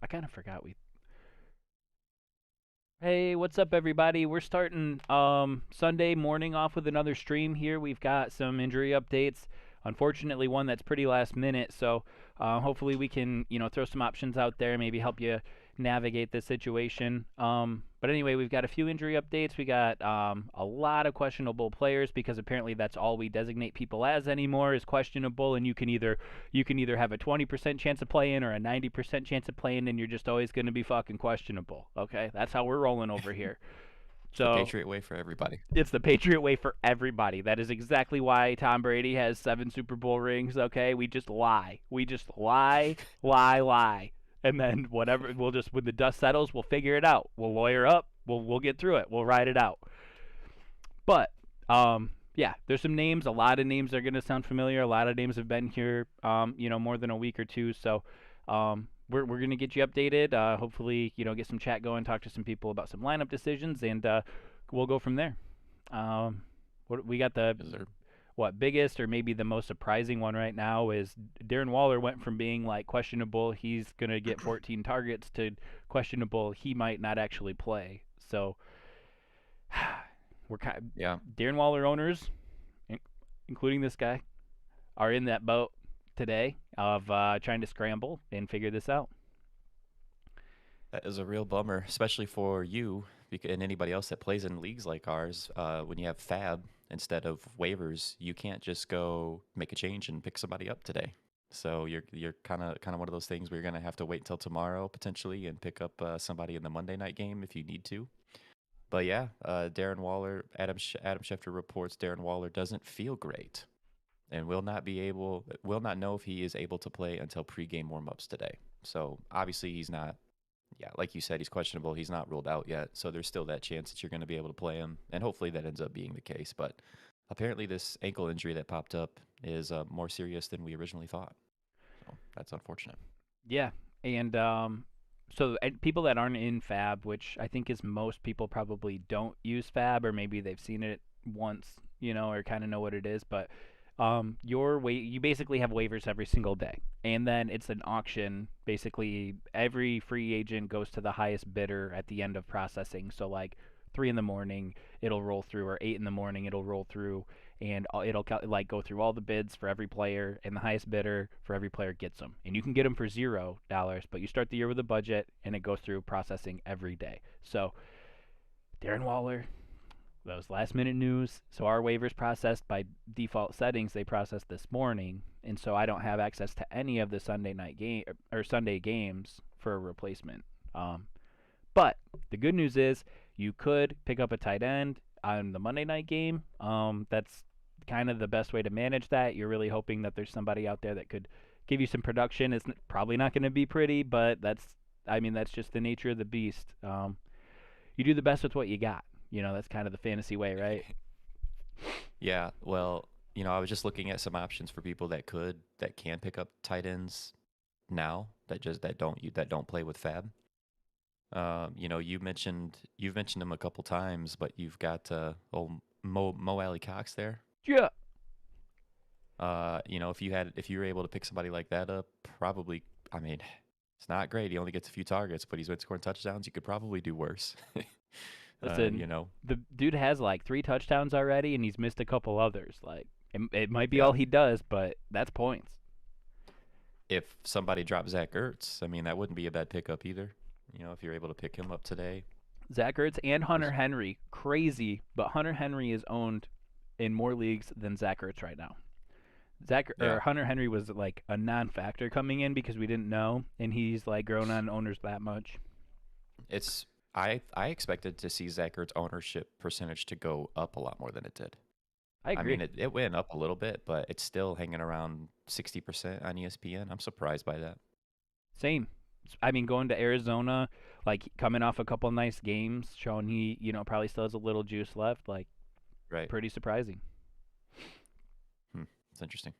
I kind of forgot we. Hey, what's up, everybody? We're starting Sunday morning off with another stream here. We've got some injury updates. Unfortunately, one that's pretty last minute. So hopefully we can throw some options out there, maybe help you navigate this situation. But anyway, we've got a few injury updates. We got a lot of questionable players because apparently that's all we designate people as anymore is questionable, and you can either have a 20% chance of playing or a 90% chance of playing, and you're just always going to be fucking questionable. Okay, that's how we're rolling over here. The So Patriot way for everybody. it's the Patriot way for everybody. That is exactly why Tom Brady has 7 Super Bowl rings. Okay, we just lie. We just lie, lie. And then whatever, we'll just, when the dust settles, we'll figure it out. We'll lawyer up. We'll get through it. We'll ride it out. But yeah, there's some names. A lot of names are going to sound familiar. A lot of names have been here, more than a week or two. So we're going to get you updated. Hopefully, get some chat going, talk to some people about some lineup decisions, and we'll go from there. What we got biggest or maybe the most surprising one right now is Darren Waller went from being like questionable, he's going to get 14 targets, to questionable, he might not actually play. So we're Darren Waller owners, including this guy, are in that boat today of trying to scramble and figure this out. That is a real bummer, especially for you and anybody else that plays in leagues like ours. When you have fab instead of waivers, you can't just go make a change and pick somebody up today. So you're kind of one of those things where you're gonna have to wait till tomorrow potentially and pick up somebody in the Monday night game if you need to. But yeah, Darren Waller, Adam Schefter reports Darren Waller doesn't feel great and will not know if he is able to play until pregame warmups today. So obviously he's not. Yeah, like you said, he's questionable. He's not ruled out yet. So there's still that chance that you're going to be able to play him. And hopefully that ends up being the case. But apparently this ankle injury that popped up is more serious than we originally thought. So that's unfortunate. Yeah. And so people that aren't in fab, which I think is most people probably don't use fab, or maybe they've seen it once, or kind of know what it is. But you basically have waivers every single day, and then it's an auction. Basically, every free agent goes to the highest bidder at the end of processing. So like 3 in the morning, it'll roll through, or 8 in the morning, it'll roll through, and it'll like go through all the bids for every player, and the highest bidder for every player gets them. And you can get them for $0, but you start the year with a budget, and it goes through processing every day. So Darren Waller, those last minute news. So our waivers processed by default settings, they processed this morning, and so I don't have access to any of the Sunday night game or Sunday games for a replacement. But the good news is you could pick up a tight end on the Monday night game. That's kind of the best way to manage that. You're really hoping that there's somebody out there that could give you some production. It's probably not going to be pretty, but that's just the nature of the beast. You do the best with what you got. That's kind of the fantasy way, right? Yeah, well, I was just looking at some options for people that can pick up tight ends now that don't play with fab. You've mentioned him a couple times, but you've got Mo Alley Cox there. Yeah. If you were able to pick somebody like that up, probably, it's not great. He only gets a few targets, but he's been scoring touchdowns. You could probably do worse. Listen, the dude has like 3 touchdowns already, and he's missed a couple others. Like, it might be all he does, but that's points. If somebody dropped Zach Ertz, that wouldn't be a bad pickup either. If you're able to pick him up today. Zach Ertz and Hunter Henry, crazy, but Hunter Henry is owned in more leagues than Zach Ertz right now. Hunter Henry was like a non-factor coming in because we didn't know, and he's like grown on owners that much. I expected to see Zach Ertz's ownership percentage to go up a lot more than it did. I agree. It went up a little bit, but it's still hanging around 60% on ESPN. I'm surprised by that. Same. Going to Arizona, like coming off a couple nice games, showing he, probably still has a little juice left. Like, right. Pretty surprising. It's interesting.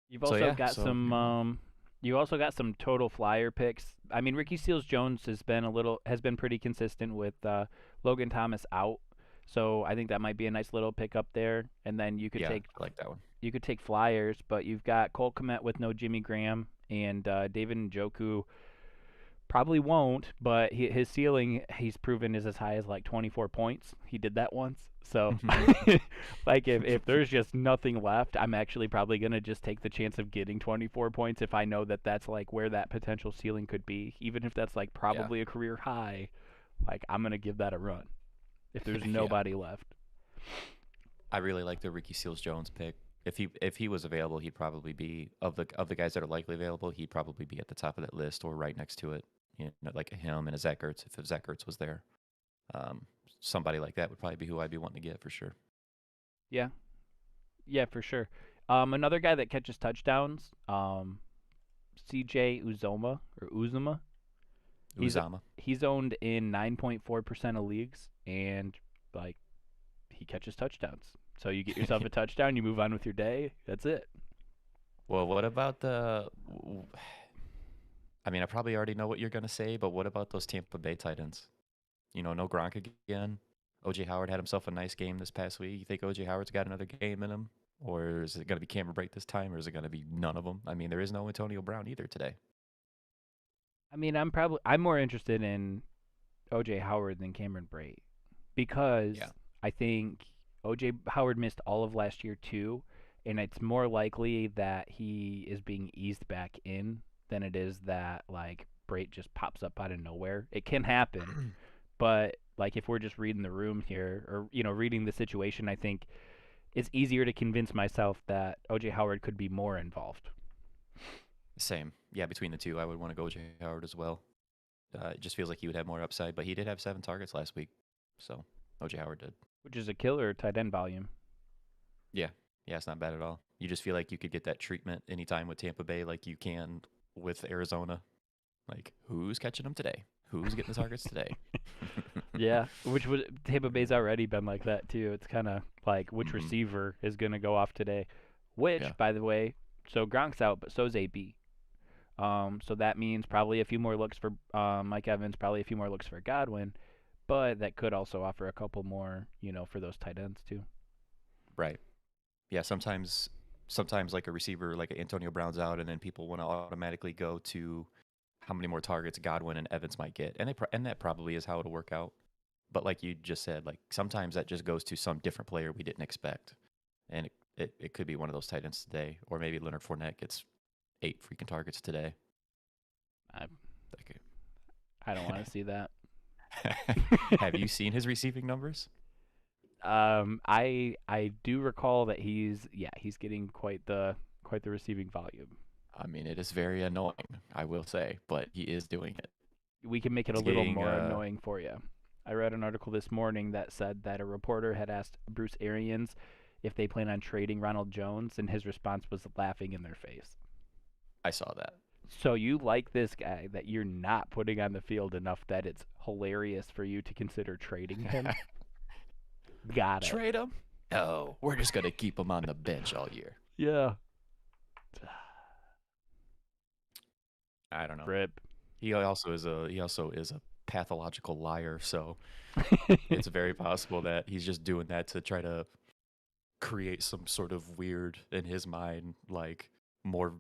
You've also got some. You also got some total flyer picks. Ricky Seals-Jones has been pretty consistent with Logan Thomas out, so I think that might be a nice little pickup there. And then you could take. I like that one. You could take flyers, but you've got Cole Kmet with no Jimmy Graham and David Njoku Probably won't, but his ceiling, he's proven, is as high as like 24 points. He did that once. So, like, if there's just nothing left, I'm actually probably going to just take the chance of getting 24 points if I know that that's, like, where that potential ceiling could be. Even if that's, like, Yeah. probably a career high, like, I'm going to give that a run if there's Yeah. nobody left. I really like the Ricky Seals-Jones pick. If he was available, he'd probably be of the guys that are likely available. He'd probably be at the top of that list or right next to it. You know, like a him and a Zach Ertz. If Zach Ertz was there, um, somebody like that would probably be who I'd be wanting to get for sure. Yeah. Yeah, for sure. Another guy that catches touchdowns, CJ Uzoma or Uzuma. He's Uzama. he's owned in 9.4% of leagues, and like he catches touchdowns. So you get yourself a touchdown, you move on with your day. That's it. Well, what about the? I mean, I probably already know what you're gonna say, but what about those Tampa Bay Titans? You know, no Gronk again. OJ Howard had himself a nice game this past week. You think OJ Howard's got another game in him, or is it gonna be Cameron Brate this time, or is it gonna be none of them? I mean, there is no Antonio Brown either today. I mean, I'm more interested in OJ Howard than Cameron Brate because Yeah. I think OJ Howard missed all of last year too, and it's more likely that he is being eased back in than it is that like Brate just pops up out of nowhere. It can happen, but like if we're just reading the room here or reading the situation, I think it's easier to convince myself that OJ Howard could be more involved. Same. Yeah, between the two, I would want to go OJ Howard as well. It just feels like he would have more upside, but he did have 7 targets last week, so OJ Howard did. Which is a killer tight end volume. Yeah, yeah, it's not bad at all. You just feel like you could get that treatment anytime with Tampa Bay, like you can with Arizona. Like, who's catching them today? Who's getting the targets today? Yeah, which was Tampa Bay's already been like that too. It's kind of like which Mhm. receiver is going to go off today. Which, Yeah, by the way, so Gronk's out, but so's AB. So that means probably a few more looks for Mike Evans, probably a few more looks for Godwin, but that could also offer a couple more, for those tight ends too. right. Yeah, sometimes like a receiver like Antonio Brown's out, and then people want to automatically go to how many more targets Godwin and Evans might get, and that probably is how it'll work out. But like you just said, like sometimes that just goes to some different player we didn't expect, and it could be one of those tight ends today, or maybe Leonard Fournette gets 8 freaking targets today. I Like, I don't want to see that. have you seen his receiving numbers? I do recall that he's getting quite the receiving volume. I mean, it is very annoying, I will say, but he is doing it. We can make it a He's little getting more annoying for you. I read an article this morning that said that a reporter had asked Bruce Arians if they plan on trading Ronald Jones, and his response was laughing in their face. I saw that. So you like this guy that you're not putting on the field enough that it's hilarious for you to consider trading him? Got it. Trade him? No, we're just gonna keep him on the bench all year. Yeah. I don't know. Rip. He also is a pathological liar, so it's very possible that he's just doing that to try to create some sort of weird in his mind, like more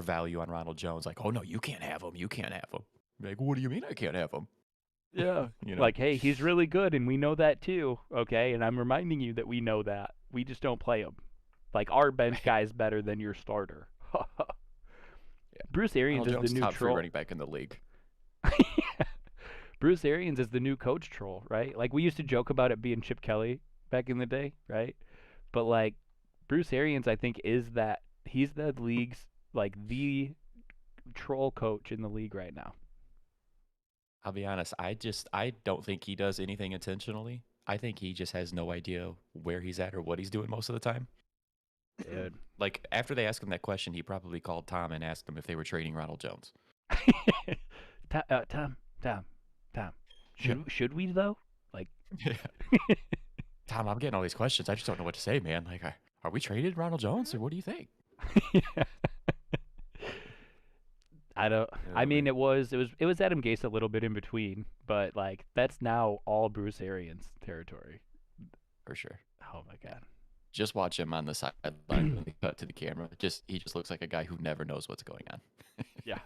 value on Ronald Jones. Like, oh no, you can't have him. You can't have him. Like, what do you mean I can't have him? Yeah. You know? Like, hey, he's really good, and we know that too, okay? And I'm reminding you that we know that. We just don't play him. Like, our bench guy is better than your starter. Yeah. Bruce Arians Ronald is Jones, the new top 3 troll. running back in the league. Bruce Arians is the new coach troll, right? Like, we used to joke about it being Chip Kelly back in the day, right? But, like, Bruce Arians, I think, he's the league's, like, the troll coach in the league right now. I'll be honest. I don't think he does anything intentionally. I think he just has no idea where he's at or what he's doing most of the time. Dude. Like after they asked him that question, he probably called Tom and asked him if they were trading Ronald Jones. Tom. Should we though? Like, Tom, I'm getting all these questions. I just don't know what to say, man. Like, are we traded Ronald Jones, or what do you think? I don't. Oh, I mean, man. it was Adam Gase a little bit in between, but like that's now all Bruce Arians territory. For sure. Oh my god. Just watch him on the sideline when they cut to the camera. He just looks like a guy who never knows what's going on. Yeah.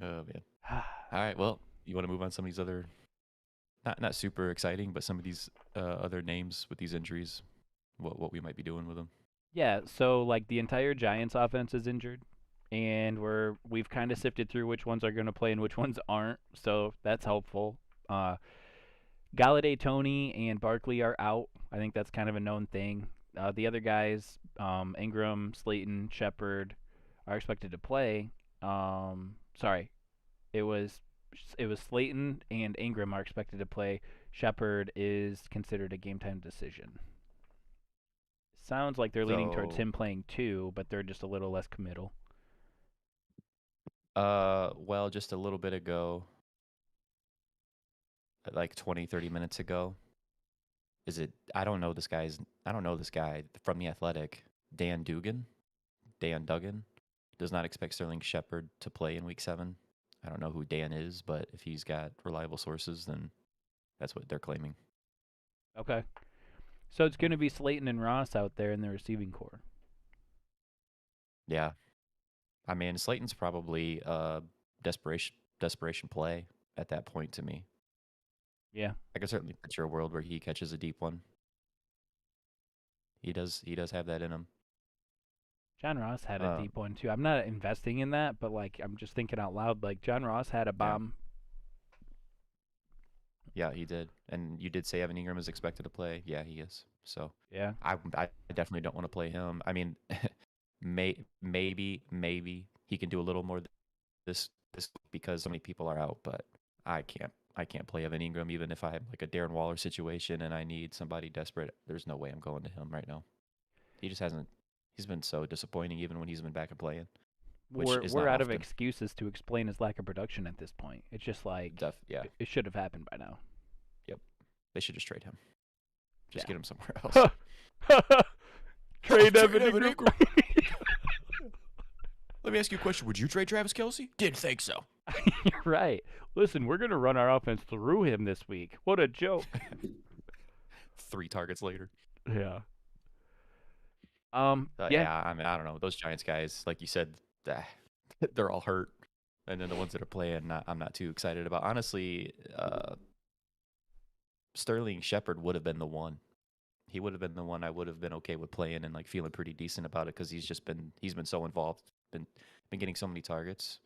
Oh man. All right. Well, you want to move on some of these other, not super exciting, but some of these other names with these injuries. What we might be doing with them. Yeah, so like the entire Giants offense is injured, and we've kind of sifted through which ones are going to play and which ones aren't, so that's helpful. Uh, Galladay, Tony, and Barkley are out. I think that's kind of a known thing. The other guys, Ingram, Slayton, Shepard, are expected to play. Sorry, it was Slayton and Ingram are expected to play. Shepard is considered a game time decision. Sounds like they're leaning towards So, him playing too, but they're just a little less committal. well, just a little bit ago, like 20, 30 minutes ago, is it? I don't know this guy's. I don't know this guy from the Athletic. Dan Duggan does not expect Sterling Shepard to play in Week 7. I don't know who Dan is, but if he's got reliable sources, then that's what they're claiming. Okay. So it's going to be Slayton and Ross out there in the receiving core. Yeah, I mean Slayton's probably desperation play at that point to me. Yeah. I could certainly picture a world where he catches a deep one. He does have that in him. John Ross had a Um, deep one too. I'm not investing in that, but like I'm just thinking out loud. Like John Ross had a yeah, bomb. yeah, he did. And you did say Evan Ingram is expected to play. Yeah, he is. So Yeah. I definitely don't want to play him. I mean, maybe he can do a little more this because so many people are out, but I can't play Evan Ingram even if I have like a Darren Waller situation and I need somebody desperate. There's no way I'm going to him right now. He just hasn't. He's been so disappointing even when he's been back and playing, which is We're not out of often. excuses to explain his lack of production at this point. It's just like Yeah. it should have happened by now. Yep. They should just trade him. Just Yeah. get him somewhere else. Trade Trade Evan Evan Ingram. Ingram. Let me ask you a question. Would you trade Travis Kelce? Didn't think so. You're right. Listen, we're gonna run our offense through him this week. What a joke. 3 targets later. Yeah. Yeah. Yeah, I mean, I don't know. Those Giants guys, like you said, they're all hurt. And then the ones that are playing, I'm not too excited about. Honestly, Sterling Shepard would have been the one. He would have been the one I would have been okay with playing and like feeling pretty decent about it because he's been so involved, been getting so many targets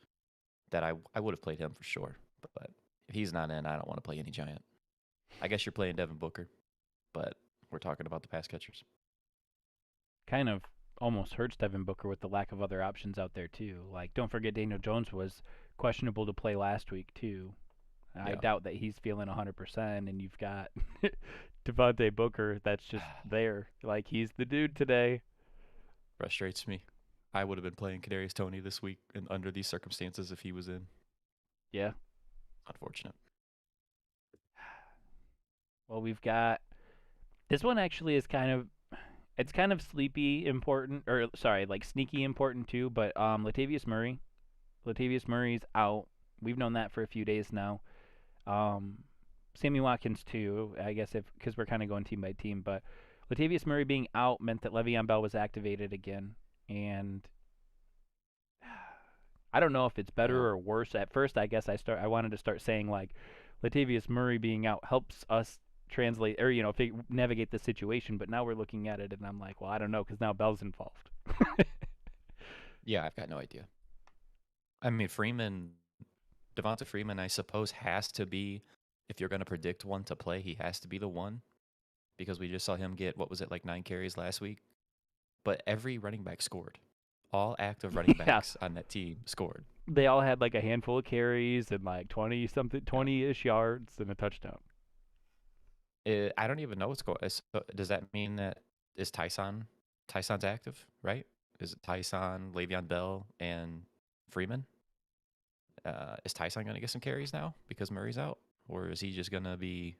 that I would have played him for sure. But if he's not in, I don't want to play any Giant. I guess you're playing Devin Booker, but we're talking about the pass catchers. Kind of almost hurts Devin Booker with the lack of other options out there too. Like, don't forget Daniel Jones was questionable to play last week too. I Yeah. doubt that he's feeling 100%, and you've got Devontae Booker that's just there. Like, he's the dude today. Frustrates me. I would have been playing Kadarius Toney this week and under these circumstances if he was in. Yeah. Unfortunate. Well, we've got this one actually is it's kind of sleepy important, or sorry, like sneaky important too. But Latavius Murray's out. We've known that for a few days now. Sammy Watkins too. I guess because we're kind of going team by team, but Latavius Murray being out meant that Le'Veon Bell was activated again, and I don't know if it's better Yeah. or worse. At first, I guess I wanted to start saying like Latavius Murray being out helps us translate or navigate the situation, but now we're looking at it and I'm like, well, I don't know because now Bell's involved. Yeah, I've got no idea. I mean, Devonta Freeman, I suppose, has to be, if you're going to predict one to play, he has to be the one because we just saw him get, what was it, like 9 carries last week? But every running back scored. All active running Yeah, backs on that team scored. they all had like a handful of carries and like 20-ish yards and a touchdown. I don't even know what's going. So does that mean that is Tyson's active, right? Is it Tyson, Le'Veon Bell, and Freeman? Is Tyson going to get some carries now because Murray's out, or is he just going to be?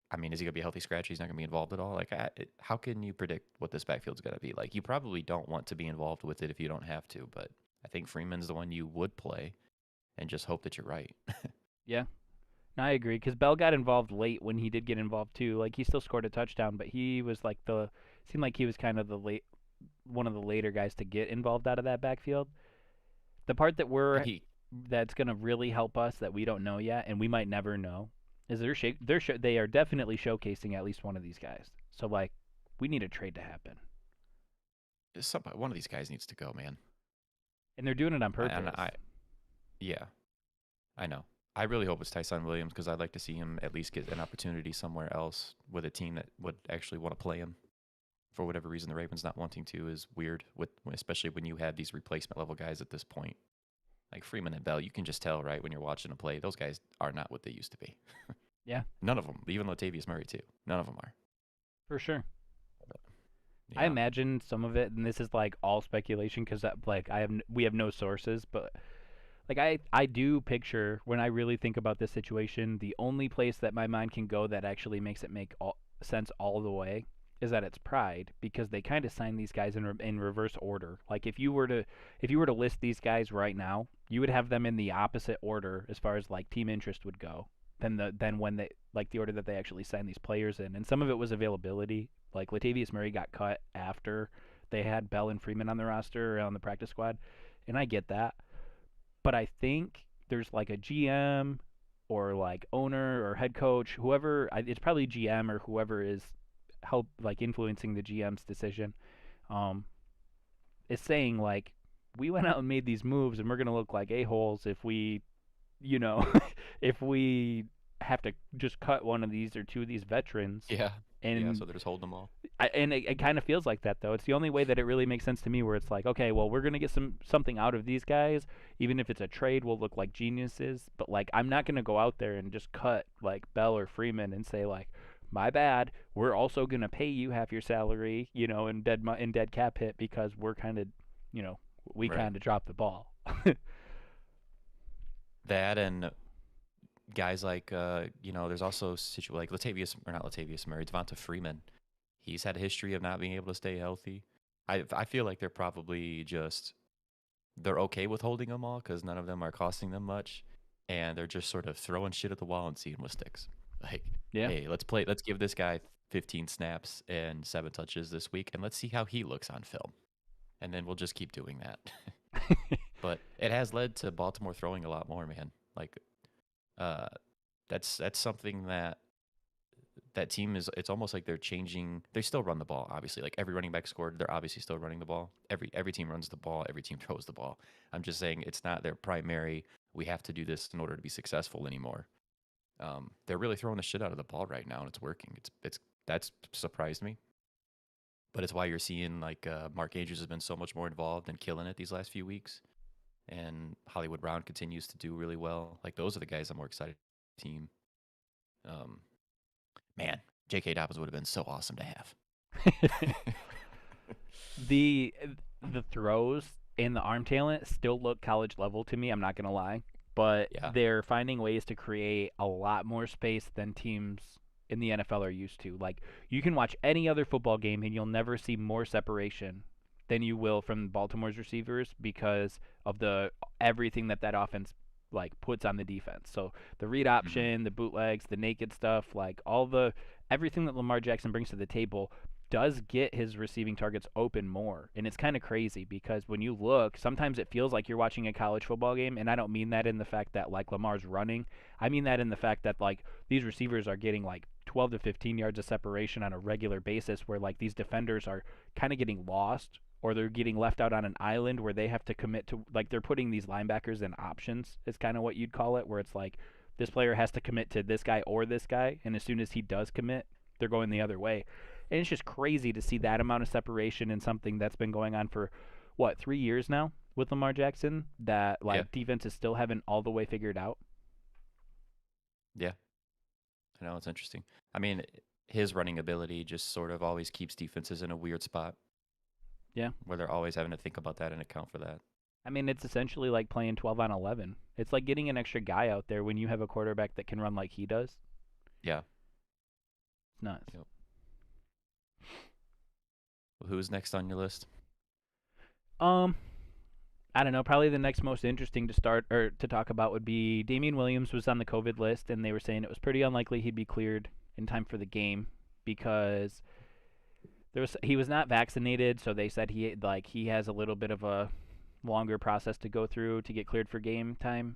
I mean, is he going to be a healthy scratch? He's not going to be involved at all. Like, how can you predict what this backfield's going to be like? You probably don't want to be involved with it if you don't have to, but I think Freeman's the one you would play, and just hope that you're right. Yeah, no, I agree because Bell got involved late when he did get involved too. Like he still scored a touchdown, but he was like seemed like he was kind of one of the later guys to get involved out of that backfield. The part that we're he that's gonna really help us that we don't know yet, and we might never know, is they are definitely showcasing at least one of these guys. So like, we need a trade to happen, One of these guys needs to go, man. and they're doing it on And purpose. yeah, I know. I really hope it's Tyson Williams because I'd like to see him at least get an opportunity somewhere else with a team that would actually want to play him. For whatever reason, the Ravens not wanting to is weird, especially when you have these replacement level guys at this point. Like Freeman and Bell, you can just tell, right, when you're watching them play, those guys are not what they used to be. Yeah, None of them, even Latavius Murray too. None of them are. for sure. I Yeah. imagine some of it, and this is like all speculation because like we have no sources, but like I do picture when I really think about this situation, the only place that my mind can go that actually makes it make sense all the way is that it's Pride because they kind of signed these guys in reverse order. Like if you were to list these guys right now, you would have them in the opposite order as far as like team interest would go than when they like the order that they actually signed these players in. And some of it was availability. Like Latavius Murray got cut after they had Bell and Freeman on the roster or on the practice squad, and I get that. But I think there's like a GM or like owner or head coach, whoever it's probably GM or whoever is help like influencing the GM's decision, um, is saying like we went out and made these moves and we're gonna look like a-holes if we, you know, if we have to just cut one of these or two of these veterans. Yeah. Yeah, And so they're just holding them all. it kind of feels like that though. It's the only way that it really makes sense to me where it's like, okay, well, we're gonna get something out of these guys, even if it's a trade. We'll look like geniuses, but like I'm not gonna go out there and just cut like Bell or Freeman and say like, my bad. We're also gonna pay you half your salary, you know, in dead cap hit because we're kind of, you know, we Right. kind of dropped the ball. That and guys like there's also like not Latavius Murray, Devonta Freeman. He's had a history of not being able to stay healthy. I feel like they're okay with holding them all because none of them are costing them much, and they're just sort of throwing shit at the wall and seeing what sticks. Like, Yeah. hey, let's give this guy 15 snaps and 7 touches this week, and let's see how he looks on film, and then we'll just keep doing that. But it has led to Baltimore throwing a lot more, man. Like, uh, that's something that team is. It's almost like they're changing. They still run the ball, obviously. Like every running back scored, they're obviously still running the ball. Every team runs the ball. Every team throws the ball. I'm just saying it's not their primary. We have to do this in order to be successful anymore. They're really throwing the shit out of the ball right now, and it's working. That's surprised me. But it's why you're seeing like Mark Andrews has been so much more involved and killing it these last few weeks, and Hollywood Brown continues to do really well. Like those are the guys I'm more excited team. Um, Man, J.K. Dobbins would have been so awesome to have. the the throws and the arm talent still look college level to me. I'm not gonna lie, but Yeah. they're finding ways to create a lot more space than teams in the NFL are used to. Like you can watch any other football game and you'll never see more separation than you will from Baltimore's receivers because of the everything that offense like puts on the defense. So the read option, the bootlegs, the naked stuff, like everything that Lamar Jackson brings to the table does get his receiving targets open more. And it's kind of crazy because when you look, sometimes it feels like you're watching a college football game. And I don't mean that in the fact that like Lamar's running. I mean that in the fact that like these receivers are getting like 12 to 15 yards of separation on a regular basis where like these defenders are kind of getting lost or they're getting left out on an island where they have to commit to like they're putting these linebackers in options is kind of what you'd call it where it's like this player has to commit to this guy or this guy and as soon as he does commit they're going the other way. And it's just crazy to see that amount of separation in something that's been going on for, 3 years now with Lamar Jackson, that, like, defenses still haven't all the way figured out. Yeah. I know, it's interesting. I mean, his running ability just sort of always keeps defenses in a weird spot. Yeah. Where they're always having to think about that and account for that. I mean, it's essentially like playing 12 on 11. It's like getting an extra guy out there when you have a quarterback that can run like he does. Yeah. It's nuts. Yep. Well, who's next on your list? I don't know. Probably the next most interesting to start or to talk about would be Damien Williams was on the COVID list, and they were saying it was pretty unlikely he'd be cleared in time for the game because he was not vaccinated. So they said he has a little bit of a longer process to go through to get cleared for game time.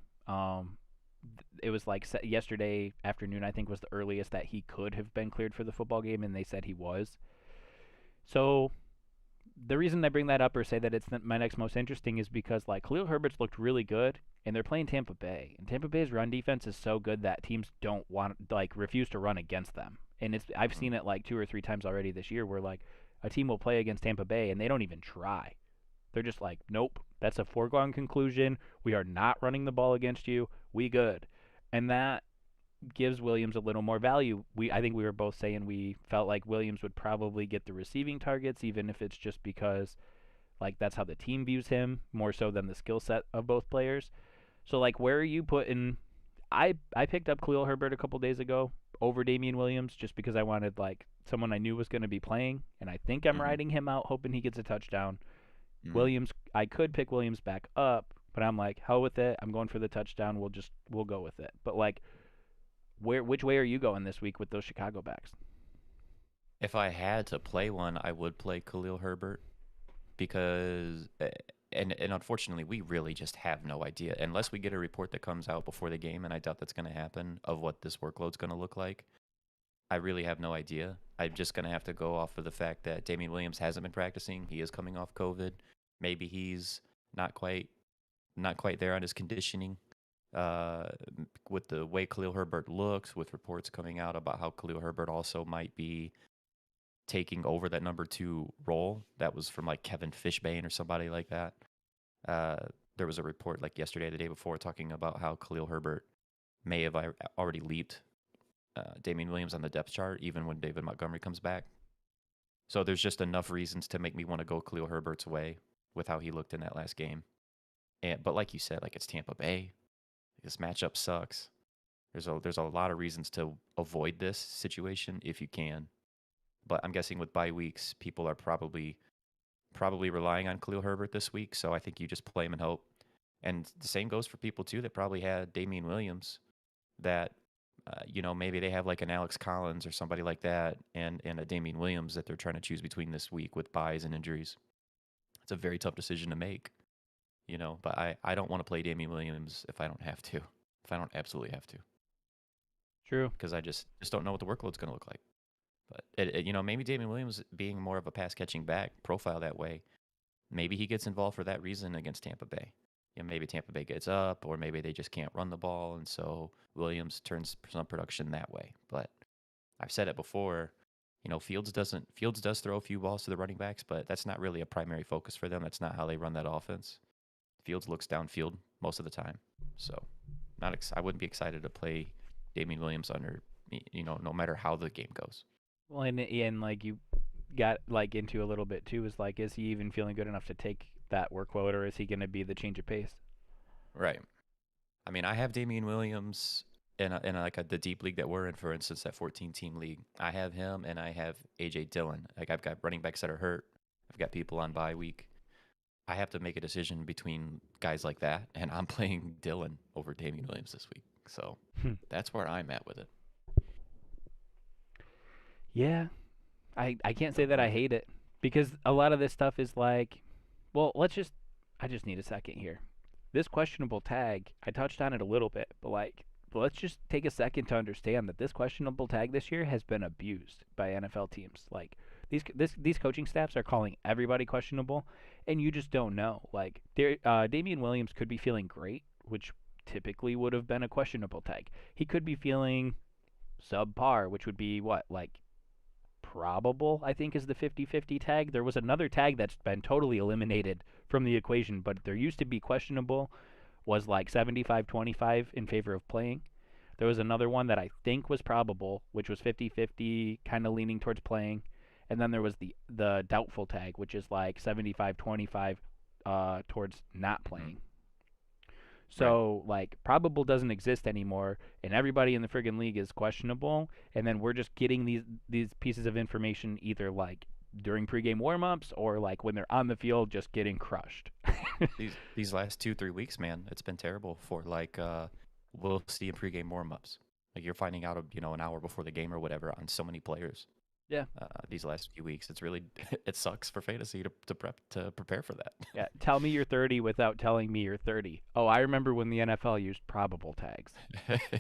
It was like yesterday afternoon, I think, was the earliest that he could have been cleared for the football game, and they said he was. So the reason I bring that up or say that it's my next most interesting is because like Khalil Herbert's looked really good, and they're playing Tampa Bay, and Tampa Bay's run defense is so good that teams don't want refuse to run against them. And I've seen it like 2 or 3 times already this year where like a team will play against Tampa Bay and they don't even try. They're just like, nope, that's a foregone conclusion. We are not running the ball against you. We good. And that gives Williams a little more value. I think we were both saying we felt like Williams would probably get the receiving targets, even if it's just because like that's how the team views him more so than the skill set of both players. So like, where are you putting? I picked up Khalil Herbert a couple days ago over Damien Williams just because I wanted like someone I knew was going to be playing, and I think I'm riding him out, hoping he gets a touchdown. Williams, I could pick Williams back up, but I'm like, hell with it. I'm going for the touchdown. We'll go with it. But like, which way are you going this week with those Chicago backs? If I had to play one, I would play Khalil Herbert because, and unfortunately, we really just have no idea unless we get a report that comes out before the game, and I doubt that's going to happen, of what this workload's going to look like. I really have no idea. I'm just going to have to go off of the fact that Damien Williams hasn't been practicing. He is coming off COVID. Maybe he's not quite there on his conditioning. With the way Khalil Herbert looks, with reports coming out about how Khalil Herbert also might be taking over that number 2 role. That was from like Kevin Fishbane or somebody like that. There was a report like yesterday, the day before, talking about how Khalil Herbert may have already leaped Damien Williams on the depth chart, even when David Montgomery comes back. So there's just enough reasons to make me want to go Khalil Herbert's way with how he looked in that last game. But like you said, like it's Tampa Bay. This matchup sucks. There's a lot of reasons to avoid this situation if you can. But I'm guessing with bye weeks, people are probably relying on Khalil Herbert this week. So I think you just play him and hope. And the same goes for people too that probably had Damien Williams, that maybe they have like an Alex Collins or somebody like that, and a Damien Williams that they're trying to choose between this week with byes and injuries. It's a very tough decision to make, but I don't want to play Damien Williams if I don't have to, if I don't absolutely have to. True. Because I just don't know what the workload's going to look like. But, maybe Damien Williams being more of a pass-catching back profile that way, maybe he gets involved for that reason against Tampa Bay. Maybe Tampa Bay gets up, or maybe they just can't run the ball, and so Williams turns some production that way. But I've said it before, Fields does throw a few balls to the running backs, but that's not really a primary focus for them. That's not how they run that offense. Fields looks downfield most of the time. So I wouldn't be excited to play Damien Williams under, no matter how the game goes. Well, and like you got like into a little bit too, is like, is he even feeling good enough to take that workload, or is he going to be the change of pace? Right. I mean, I have Damien Williams in the deep league that we're in, for instance, that 14-team league. I have him, and I have A.J. Dillon. Like, I've got running backs that are hurt. I've got people on bye week. I have to make a decision between guys like that, and I'm playing Dillon over Damien Williams this week. So that's where I'm at with it. Yeah, I can't say that I hate it, because a lot of this stuff is like, well, I just need a second here. This questionable tag, I touched on it a little bit, but like, let's just take a second to understand that this questionable tag this year has been abused by NFL teams. Like, these coaching staffs are calling everybody questionable, and you just don't know. Like, Damien Williams could be feeling great, which typically would have been a questionable tag. He could be feeling subpar, which would be what, like, probable, I think, is the 50-50 tag. There was another tag that's been totally eliminated from the equation, but there used to be questionable, was like 75-25 in favor of playing. There was another one that I think was probable, which was 50-50, kind of leaning towards playing. And then there was the doubtful tag, which is like 75-25 towards not playing. So, like, probable doesn't exist anymore, and everybody in the friggin' league is questionable, and then we're just getting these pieces of information either, like, during pregame warm-ups or, like, when they're on the field just getting crushed. these last 2-3 weeks, man, it's been terrible for, like, we'll see in pregame warm-ups. Like, you're finding out, an hour before the game or whatever on so many players. Yeah. These last few weeks. It's really it sucks for fantasy to prepare for that. Yeah. Tell me you're 30 without telling me you're 30. Oh, I remember when the NFL used probable tags.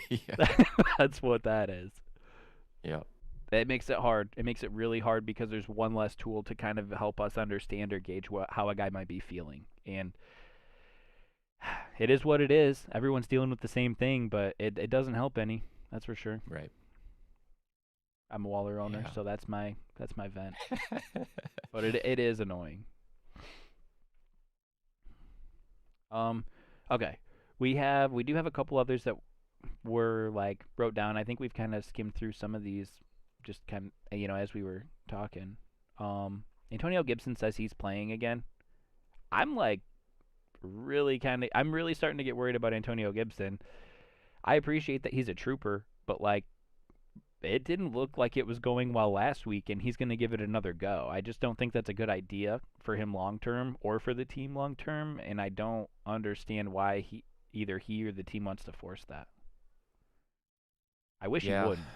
Yeah. That's what that is. Yeah. It makes it hard. It makes it really hard because there's one less tool to kind of help us understand or gauge how a guy might be feeling. And it is what it is. Everyone's dealing with the same thing, but it doesn't help any. That's for sure. Right. I'm a Waller owner, Yeah. so that's my vent. But it is annoying. Um, okay, we do have a couple others that were like wrote down. I think we've kind of skimmed through some of these, just kind of as we were talking. Antonio Gibson says he's playing again. I'm like I'm really starting to get worried about Antonio Gibson. I appreciate that he's a trooper, but like it didn't look like it was going well last week, and he's going to give it another go. I just don't think that's a good idea for him long term or for the team long term, and I don't understand why either he or the team wants to force that. I wish he Yeah. wouldn't.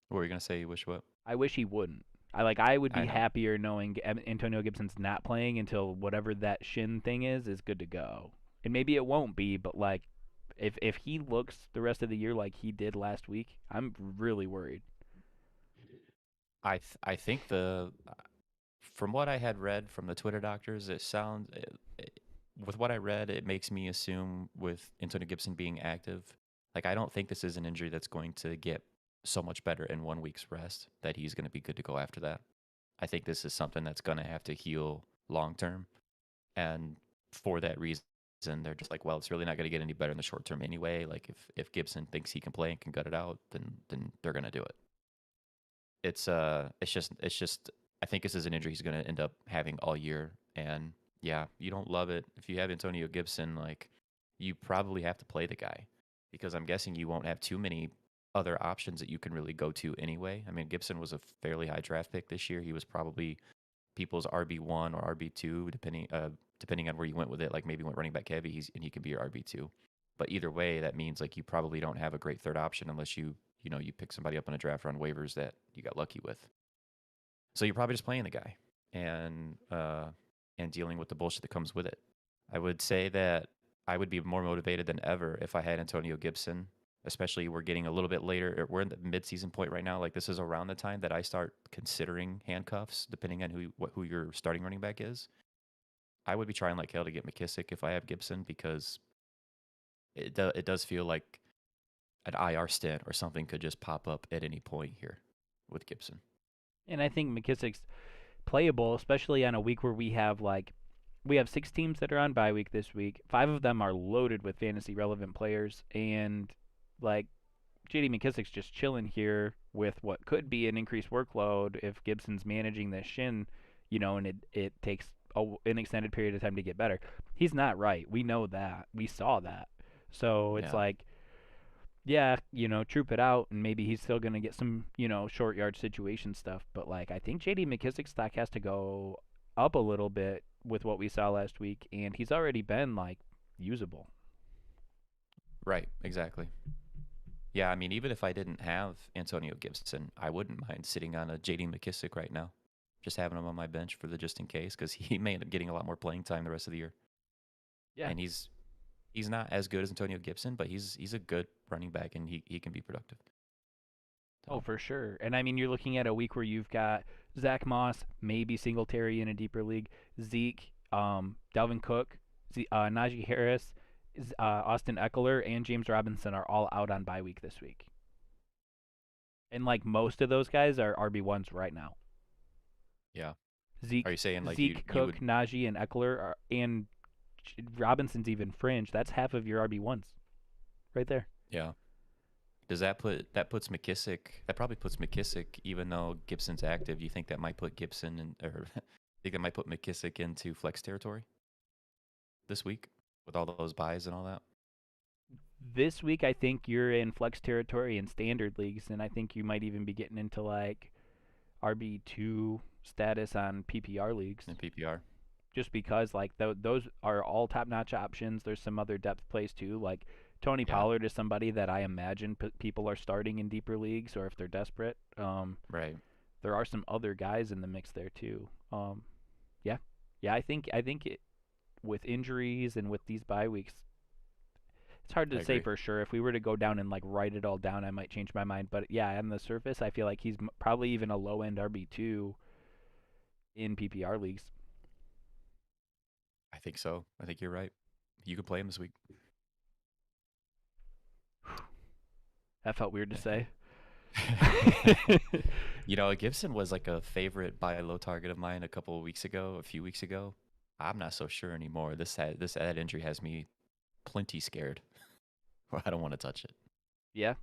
What were you gonna say? You wish what? I wish he wouldn't. I would I be know. happier knowing Antonio Gibson's not playing until whatever that shin thing is good to go. And maybe it won't be, but like if he looks the rest of the year like he did last week, I'm really worried. I think from what I had read from the Twitter doctors, with what I read, it makes me assume with Antonio Gibson being active, like I don't think this is an injury that's going to get so much better in 1 week's rest that he's going to be good to go after that. I think this is something that's going to have to heal long term, and for that reason, they're just like, well, it's really not going to get any better in the short term anyway. Like if Gibson thinks he can play and can gut it out, then they're going to do it. It's just I think this is an injury he's going to end up having all year, and yeah, you don't love it if you have Antonio Gibson. Like you probably have to play the guy because I'm guessing you won't have too many other options that you can really go to anyway. I mean, Gibson was a fairly high draft pick this year. He was probably people's RB1 or RB2, depending on where you went with it. Like maybe went running back heavy, and he can be your RB2. But either way, that means like you probably don't have a great third option unless you pick somebody up in a draft or on waivers that you got lucky with. So you're probably just playing the guy and dealing with the bullshit that comes with it. I would say that I would be more motivated than ever if I had Antonio Gibson. Especially we're getting a little bit later. We're in the mid-season point right now. Like this is around the time that I start considering handcuffs, depending on who your starting running back is. I would be trying like hell to get McKissick if I have Gibson because it does feel like an IR stint or something could just pop up at any point here with Gibson. And I think McKissick's playable, especially on a week where we have 6 teams that are on bye week this week. 5 of them are loaded with fantasy relevant players, and like J.D. McKissick's just chilling here with what could be an increased workload if Gibson's managing this shin, and it takes an extended period of time to get better. He's not right. We know that. We saw that. So it's Yeah. like, yeah, troop it out, and maybe he's still going to get some, short yard situation stuff. But like, I think J.D. McKissick's stock has to go up a little bit with what we saw last week, and he's already been like usable. Right. Exactly. Yeah, I mean, even if I didn't have Antonio Gibson, I wouldn't mind sitting on a J.D. McKissick right now, just having him on my bench for the just in case, because he may end up getting a lot more playing time the rest of the year. Yeah. And he's not as good as Antonio Gibson, but he's a good running back, and he can be productive. Oh, for sure. And I mean, you're looking at a week where you've got Zach Moss, maybe Singletary in a deeper league, Zeke, Dalvin Cook, Najee Harris, Austin Eckler, and James Robinson are all out on bye week this week. And like most of those guys are RB1s right now. Yeah. Zeke, Are you saying like Zeke, you Cook, would? Najee, and Eckler and Robinson's even fringe. That's half of your RB1s right there. Yeah. Does that puts McKissick? That probably puts McKissick, even though Gibson's active. You think that might put Gibson or think that might put McKissick into flex territory this week with all those buys and all that? This week, I think you're in flex territory in standard leagues, and I think you might even be getting into like RB2 status on PPR leagues. In PPR. Just because like those are all top-notch options. There's some other depth plays too. Like Tony Yeah, Pollard is somebody that I imagine people are starting in deeper leagues, or if they're desperate. right. There are some other guys in the mix there too. Yeah, yeah. I think with injuries and with these bye weeks, it's hard I to say agree. for sure. If we were to go down and like write it all down, I might change my mind. But yeah, on the surface, I feel like he's probably even a low end RB2 in PPR leagues. I think so. I think you're right. You can play him this week. That felt weird to say. Gibson was like a favorite buy low target of mine a few weeks ago. I'm not so sure anymore. That injury has me plenty scared. I don't want to touch it. Yeah,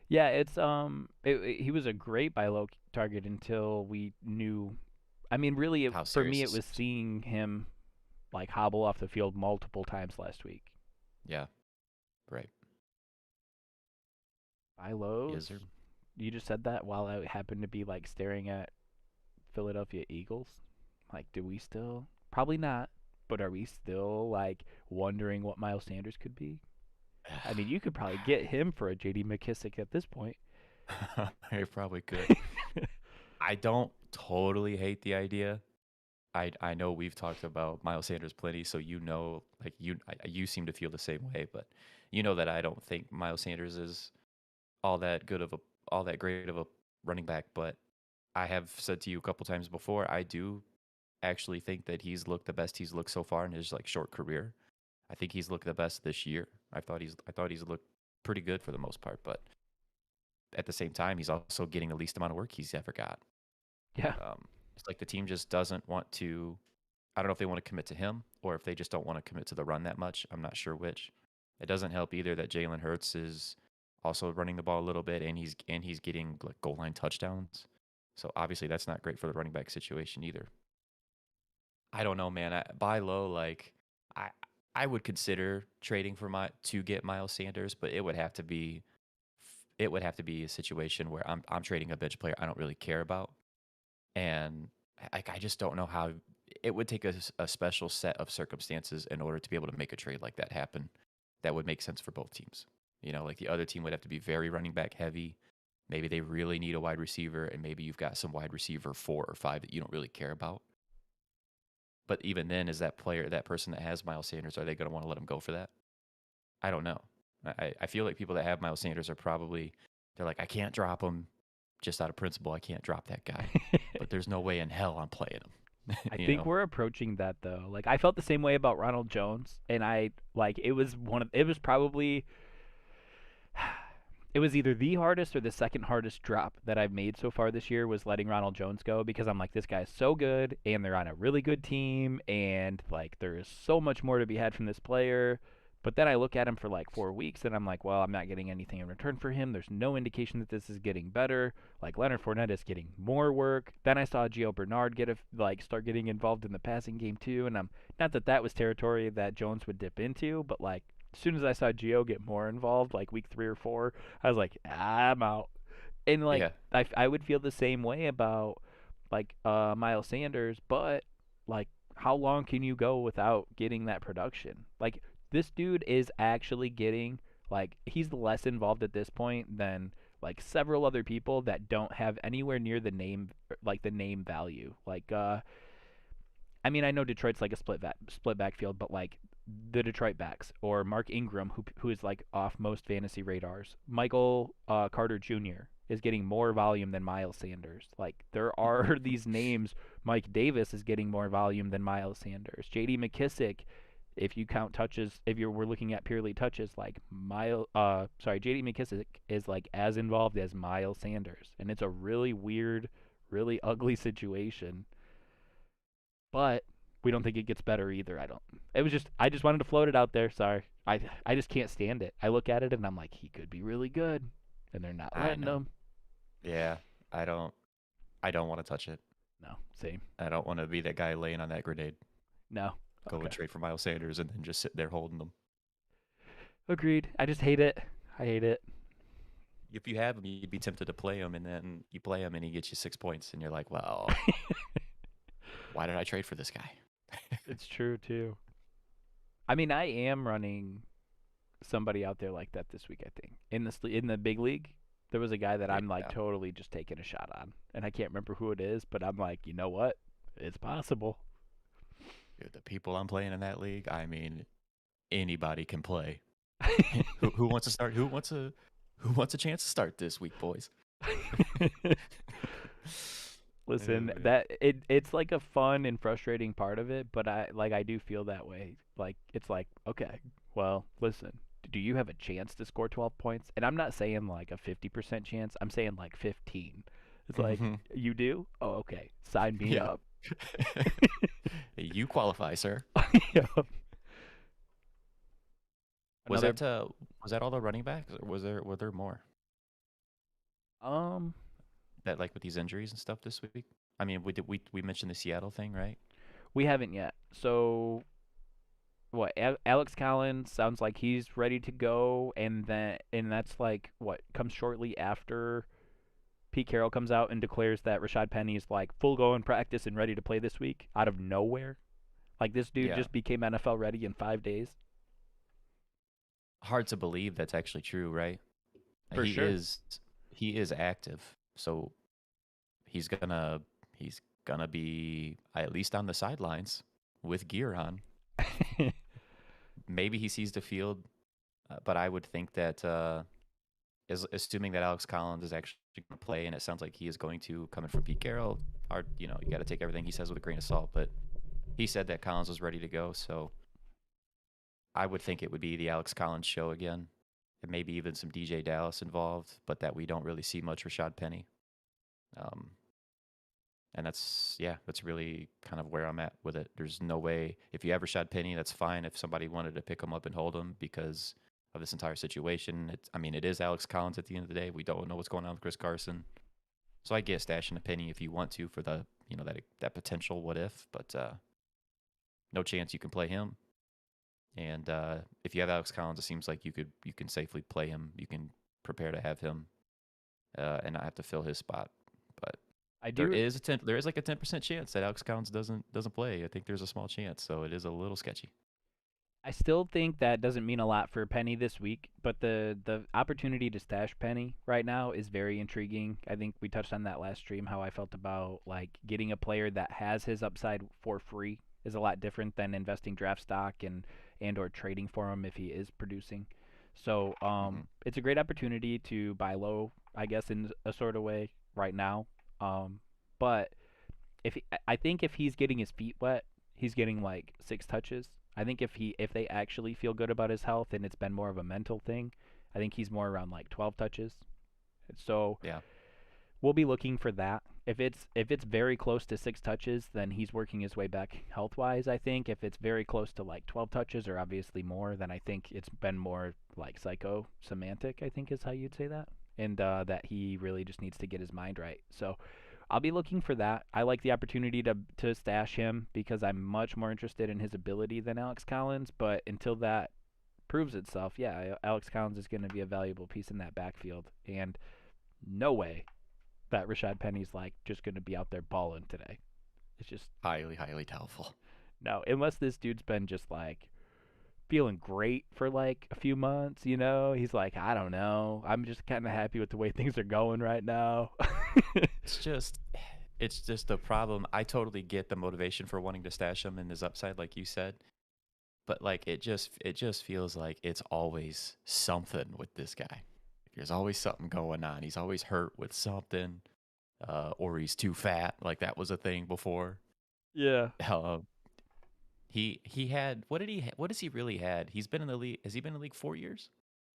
yeah. He was a great buy low target until we knew. I mean, really, How for me, serious it is was seeing him like hobble off the field multiple times last week. Yeah, right. Buy lows. Is there? You just said that while I happened to be like staring at Philadelphia Eagles. Like, do we still? Probably not. But are we still like wondering what Miles Sanders could be? I mean, you could probably get him for a J.D. McKissick at this point. I probably could. I don't totally hate the idea. I know we've talked about Miles Sanders plenty, so like you seem to feel the same way, but you know that I don't think Miles Sanders is all that good of a all that great of a running back, but I have said to you a couple times before, I do actually think that he's looked the best he's looked so far in his like short career. I think he's looked the best this year. I thought he's looked pretty good for the most part, but at the same time, he's also getting the least amount of work he's ever got. Yeah. It's like the team just doesn't want to. I don't know if they want to commit to him or if they just don't want to commit to the run that much. I'm not sure which. It doesn't help either that Jalen Hurts is also running the ball a little bit and he's getting like goal line touchdowns. So obviously that's not great for the running back situation either. I don't know, man. Buy low, like I I would consider trading for my to get Miles Sanders, but it would have to be a situation where I'm trading a bench player I don't really care about, and I just don't know how it would take a special set of circumstances in order to be able to make a trade like that happen. That would make sense for both teams. Like the other team would have to be very running back heavy. Maybe they really need a wide receiver, and maybe you've got some wide receiver 4 or 5 that you don't really care about. But even then, is that person that has Miles Sanders, are they going to want to let him go for that? I don't know. I feel like people that have Miles Sanders they're like, I can't drop him just out of principle. I can't drop that guy. But there's no way in hell I'm playing him. I you think know? we're approaching that though. Like I felt the same way about Ronald Jones, and it was probably it was either the hardest or the second hardest drop that I've made so far this year was letting Ronald Jones go because I'm like this guy's so good and they're on a really good team and like there is so much more to be had from this player. But then I look at him for like 4 weeks and I'm like, well, I'm not getting anything in return for him. There's no indication that this is getting better. Like Leonard Fournette is getting more work. Then I saw Gio Bernard start getting involved in the passing game too, and I'm not that that was territory that Jones would dip into, but like as soon as I saw Gio get more involved, like week 3 or 4, I was like, I'm out. And like Yeah. I would feel the same way about like Miles Sanders, but like how long can you go without getting that production? Like this dude is actually getting like he's less involved at this point than like several other people that don't have anywhere near the name value. Like I mean, I know Detroit's like a split backfield, but like the Detroit backs or Mark Ingram, who is like off most fantasy radars. Michael Carter Jr. is getting more volume than Miles Sanders. Like there are these names. Mike Davis is getting more volume than Miles Sanders. J.D. McKissick, if you count touches, we're looking at purely touches, like J.D. McKissick is like as involved as Miles Sanders, and it's a really weird, really ugly situation, but we don't think it gets better either. I don't. It was just I just wanted to float it out there. Sorry, I just can't stand it. I look at it and I'm like, he could be really good, and they're not I letting know. him. Yeah. I don't want to touch it. No, same. I don't want to be that guy laying on that grenade. No. Go and Okay. trade for Miles Sanders and then just sit there holding them. Agreed. I just hate it. I hate it. If you have him, you'd be tempted to play him, and then you play him and he gets you 6 points, and you're like, well, why did I trade for this guy? It's true too. I mean, I am running somebody out there like that this week. I think in the big league, there was a guy that I'm like Yeah. totally just taking a shot on, and I can't remember who it is, but I'm like, you know what? It's possible. Dude, the people I'm playing in that league, I mean, anybody can play. Who wants to start? Who wants a chance to start this week, boys? Listen, Oh, yeah. it's like a fun and frustrating part of it, but I do feel that way. Like it's like, okay, well, listen, do you have a chance to score 12 points? And I'm not saying like a 50% chance. I'm saying like 15. It's like, Mhm. you do? Oh, okay. Sign me Yeah. up. You qualify, sir. Yeah. Was Another that was that all the running backs, or were there more um that like with these injuries and stuff this week? I mean, we mentioned the Seattle thing, right? we haven't yet. So what Alex Collins sounds like he's ready to go, and that's like what comes shortly after Pete Carroll comes out and declares that Rashaad Penny is like full go in practice and ready to play this week out of nowhere. Like this dude Yeah. just became NFL ready in 5 days. Hard to believe that's actually true, right? For He sure. is he is active, so he's gonna he's gonna be at least on the sidelines with gear on. Maybe he sees the field, but I would think that assuming that Alex Collins is actually going to play, and it sounds like he is going to, coming from Pete Carroll, you got to take everything he says with a grain of salt. But he said that Collins was ready to go, so I would think it would be the Alex Collins show again, and maybe even some DJ Dallas involved, but that we don't really see much Rashaad Penny. Um, and that's really kind of where I'm at with it. There's no way if you have Rashaad Penny, that's fine. If somebody wanted to pick him up and hold him because of this entire situation, I mean, it is Alex Collins at the end of the day. We don't know what's going on with Chris Carson, so I get stashing a Penny if you want to for the that potential what if, but no chance you can play him. And if you have Alex Collins, it seems like you can safely play him. You can prepare to have him and not have to fill his spot. But I do there is like a 10% chance that Alex Collins doesn't play. I think there's a small chance, so it is a little sketchy. I still think that doesn't mean a lot for Penny this week, but the opportunity to stash Penny right now is very intriguing. I think we touched on that last stream how I felt about like getting a player that has his upside for free is a lot different than investing draft stock and or trading for him if he is producing. So Hmm. it's a great opportunity to buy low, I guess in a sort of way right now. But I think if he's getting his feet wet, he's getting like 6 touches. I think if they actually feel good about his health and it's been more of a mental thing, I think he's more around like 12 touches. So Yeah. we'll be looking for that. If it's very close to 6 touches, then he's working his way back health wise. I think if it's very close to like 12 touches or obviously more, then I think it's been more like psychosemantic. I think is how you'd say that, and that he really just needs to get his mind right. So I'll be looking for that. I like the opportunity to stash him because I'm much more interested in his ability than Alex Collins. But until that proves itself, yeah, Alex Collins is going to be a valuable piece in that backfield, and no way that Rashaad Penny's like just going to be out there balling today. It's just Highly, highly doubtful. no, unless this dude's been just like feeling great for like a few months, you know? He's like, I don't know. I'm just kind of happy with the way things are going right now. It's just it's just a problem. I totally get the motivation for wanting to stash him in his upside, like you said, but like it just feels like it's always something with this guy. There's always something going on. He's always hurt with something, or he's too fat. Like that was a thing before. Yeah. Uh, he had what has he really had? He's been in the league. Has he been in the league 4 years?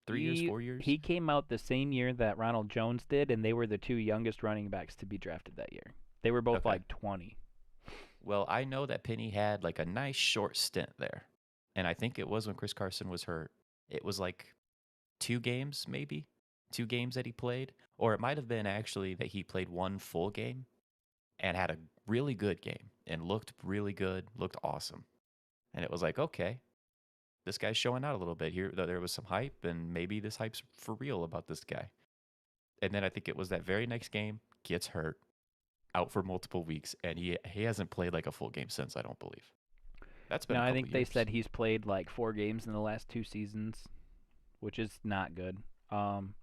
3 years? He 4 years? he came out the same year that Ronald Jones did, and they were the two youngest running backs to be drafted that year. They were both Okay. like 20. Well, I know that Penny had like a nice short stint there, and I think it was when Chris Carson was hurt. It was like 2 games, maybe 2 games that he played, or it might have been actually that he played one full game and had a really good game and looked really good, looked awesome. And it was like, okay, this guy's showing out a little bit here. There was some hype, and maybe this hype's for real about this guy. And then I think it was that very next game, gets hurt, out for multiple weeks, and he hasn't played like a full game since, I don't believe. That's been No, a I couple think they years. said he's played like 4 games in the last 2 seasons. which is not good. Um,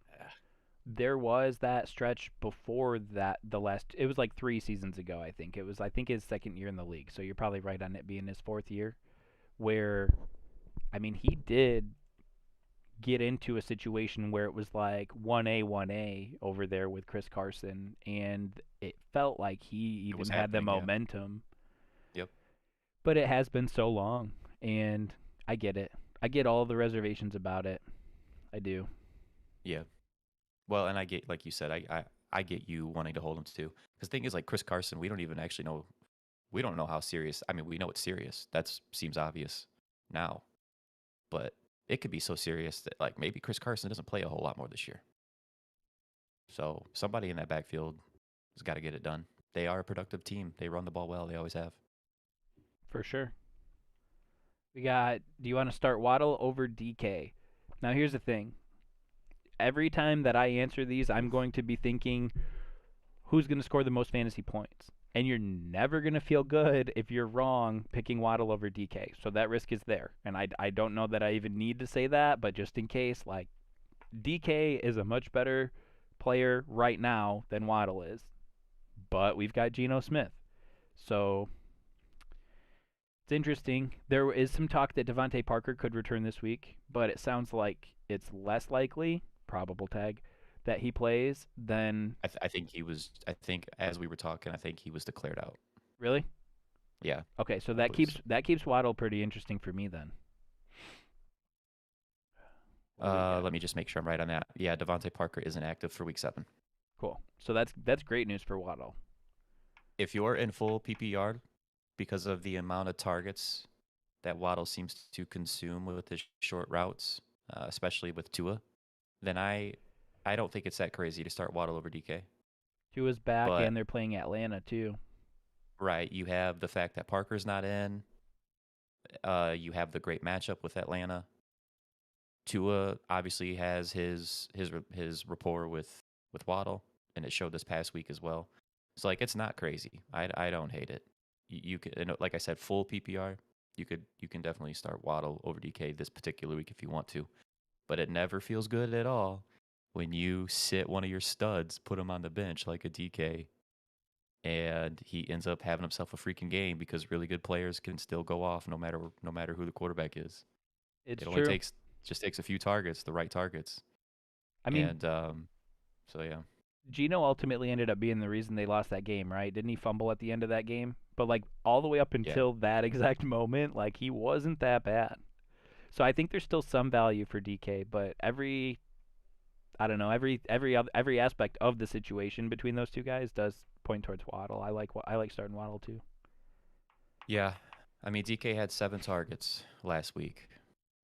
there was that stretch before that it was like 3 seasons ago, I think. I think his second year in the league. So you're probably right on it being his fourth year where I mean, he did get into a situation where it was like 1A over there with Chris Carson and it felt like he It was even had the happening, yeah. momentum, Yep. but it has been so long and I get it. I get all the reservations about it. I do. Yeah. Well, and I get, like you said, I get you wanting to hold him too. Because the thing is, like Chris Carson, we don't even actually know. We don't know how serious. I mean, we know it's serious. That seems obvious now, but it could be so serious that like maybe Chris Carson doesn't play a whole lot more this year. So somebody in that backfield has got to get it done. They are a productive team. They run the ball well. They always have. For sure. Do you want to start Waddle over DK? Now here's the thing. Every time that I answer these, I'm going to be thinking who's going to score the most fantasy points. And you're never going to feel good if you're wrong picking Waddle over DK. So that risk is there. And I don't know that I even need to say that, but just in case, like, DK is a much better player right now than Waddle is. But we've got Geno Smith. So it's interesting. There is some talk that Devontae Parker could return this week, but it sounds like it's less likely, probable tag, that he plays than. I think he was. I think as we were talking, I think he was declared out. Really? Yeah. Okay, so I that believe keeps Waddle pretty interesting for me then. Let me just make sure I'm right on that. Yeah, Devontae Parker isn't active for week 7. Cool. So that's great news for Waddle. If you're in full PPR, because of the amount of targets that Waddle seems to consume with his short routes, especially with Tua, then I don't think it's that crazy to start Waddle over DK. Tua's back, But and they're playing Atlanta too. right, you have the fact that Parker's not in. You have the great matchup with Atlanta. Tua obviously has his rapport with Waddle, and it showed this past week as well. So like it's not crazy. I don't hate it. You could, like I said, full PPR. You can definitely start Waddle over DK this particular week if you want to, but it never feels good at all when you sit one of your studs, put him on the bench like a DK, and he ends up having himself a freaking game because really good players can still go off no matter who the quarterback is. It's It only true. takes a few targets, the right targets, I mean, and so yeah. Geno ultimately ended up being the reason they lost that game, right? Didn't he fumble at the end of that game? But like all the way up Yeah. until that exact moment, like he wasn't that bad. So I think there's still some value for DK, but I don't know, every aspect of the situation between those two guys does point towards Waddle. I like starting Waddle too. Yeah. I mean, DK had 7 targets last week,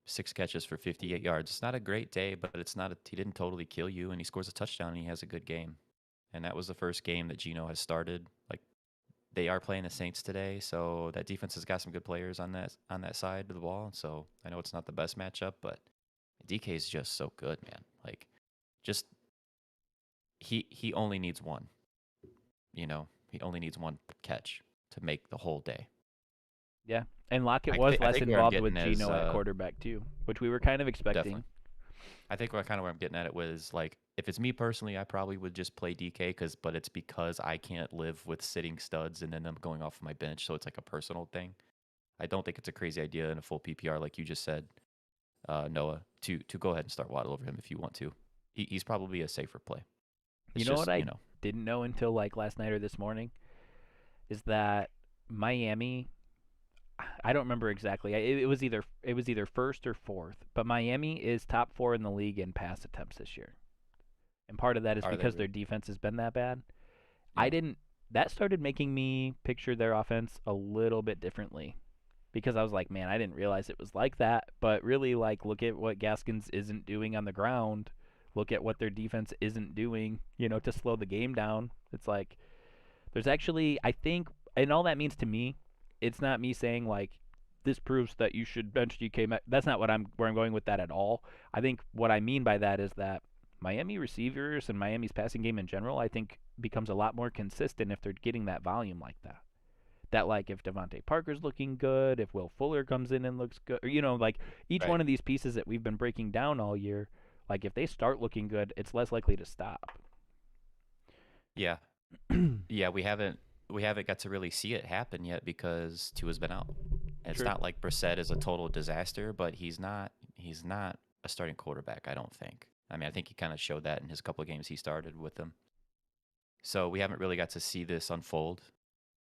6 catches for 58 yards. It's not a great day, but he didn't totally kill you, and he scores a touchdown, and he has a good game. And that was the first game that Geno has started. Like, they are playing the Saints today, so that defense has got some good players on that side of the ball. So I know it's not the best matchup, but DK is just so good, man. Like, just he only needs one. He only needs one catch to make the whole day. Yeah, and Lockett was I less think where I'm involved with getting is Geno at quarterback too, which we were kind of expecting. definitely. I think where I'm getting at it was like if it's me personally, I probably would just play DK but it's because I can't live with sitting studs and then them going off my bench, so it's like a personal thing. I don't think it's a crazy idea in a full PPR like you just said, Noah, to go ahead and start Waddle over him if you want to. He's probably a safer play. You It's know what just I didn't know until like last night or this morning is that Miami. I don't remember exactly. It was either first or fourth, but Miami is top 4 in the league in pass attempts this year, and part of that is Are they because their really? defense has been that bad. I Yeah. didn't. That started making me picture their offense a little bit differently because I was like, man, I didn't realize it was like that. But really, like, look at what Gaskins isn't doing on the ground. Look at what their defense isn't doing, to slow the game down. It's like there's actually, I think, and all that means to me, it's not me saying like this proves that you should bench DK. That's not where I'm going with that at all. I think what I mean by that is that Miami receivers and Miami's passing game in general, I think, becomes a lot more consistent if they're getting that volume like that. that like if Devontae Parker's looking good, if Will Fuller comes in and looks good, or, like each Right. one of these pieces that we've been breaking down all year, like if they start looking good, it's less likely to stop. Yeah. Yeah, we haven't got to really see it happen yet because Tua's been out. And it's True. not like Brissett is a total disaster, but he's not a starting quarterback, I don't think. I mean, I think he kind of showed that in his couple of games he started with them. So we haven't really got to see this unfold.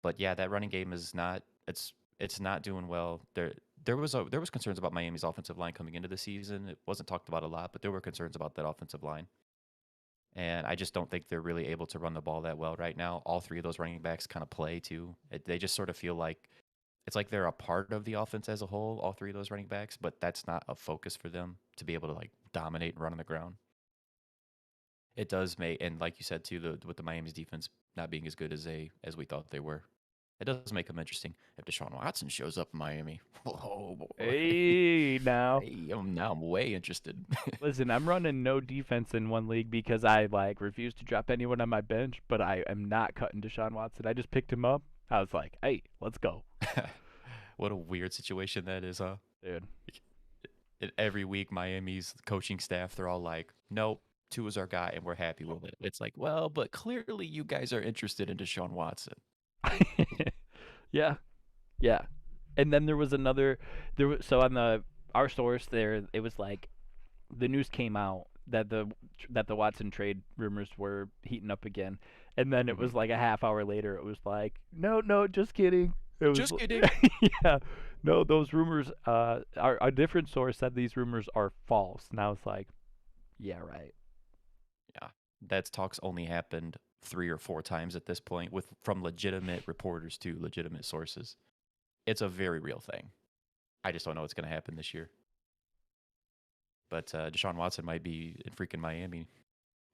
But yeah, that running game is not it's not doing well. There was concerns about Miami's offensive line coming into the season. It wasn't talked about a lot, but there were concerns about that offensive line. And I just don't think they're really able to run the ball that well right now. All three of those running backs kind of play too. They just sort of feel like it's like they're a part of the offense as a whole, all three of those running backs, but that's not a focus for them to be able to like dominate and run on the ground. It does make, and like you said too, with the Miami's defense not being as good as we thought they were, it does make them interesting. If Deshaun Watson shows up in Miami, oh boy, Hey, now. now I'm way interested. Listen, I'm running no defense in one league because I like refuse to drop anyone on my bench, but I am not cutting Deshaun Watson. I just picked him up. I was like, hey, let's go, What a weird situation that is, huh? dude. Every week, Miami's coaching staff, they're all like, nope, Tua's our guy, and we're happy with it. It's like, well, but clearly you guys are interested in Deshaun Watson. Yeah, yeah. And then there was another. So on our source there, it was like the news came out that the Watson trade rumors were heating up again, and then it Hmm. was like a half hour later. It was like, no, no, just kidding. It was Just kidding. yeah, no, those rumors. Our a different source said these rumors are false. Now it's like, yeah, right. Yeah, that talks only happened 3 or 4 times at this point, with from legitimate reporters to legitimate sources. It's a very real thing. I just don't know what's going to happen this year. But Deshaun Watson might be in freaking Miami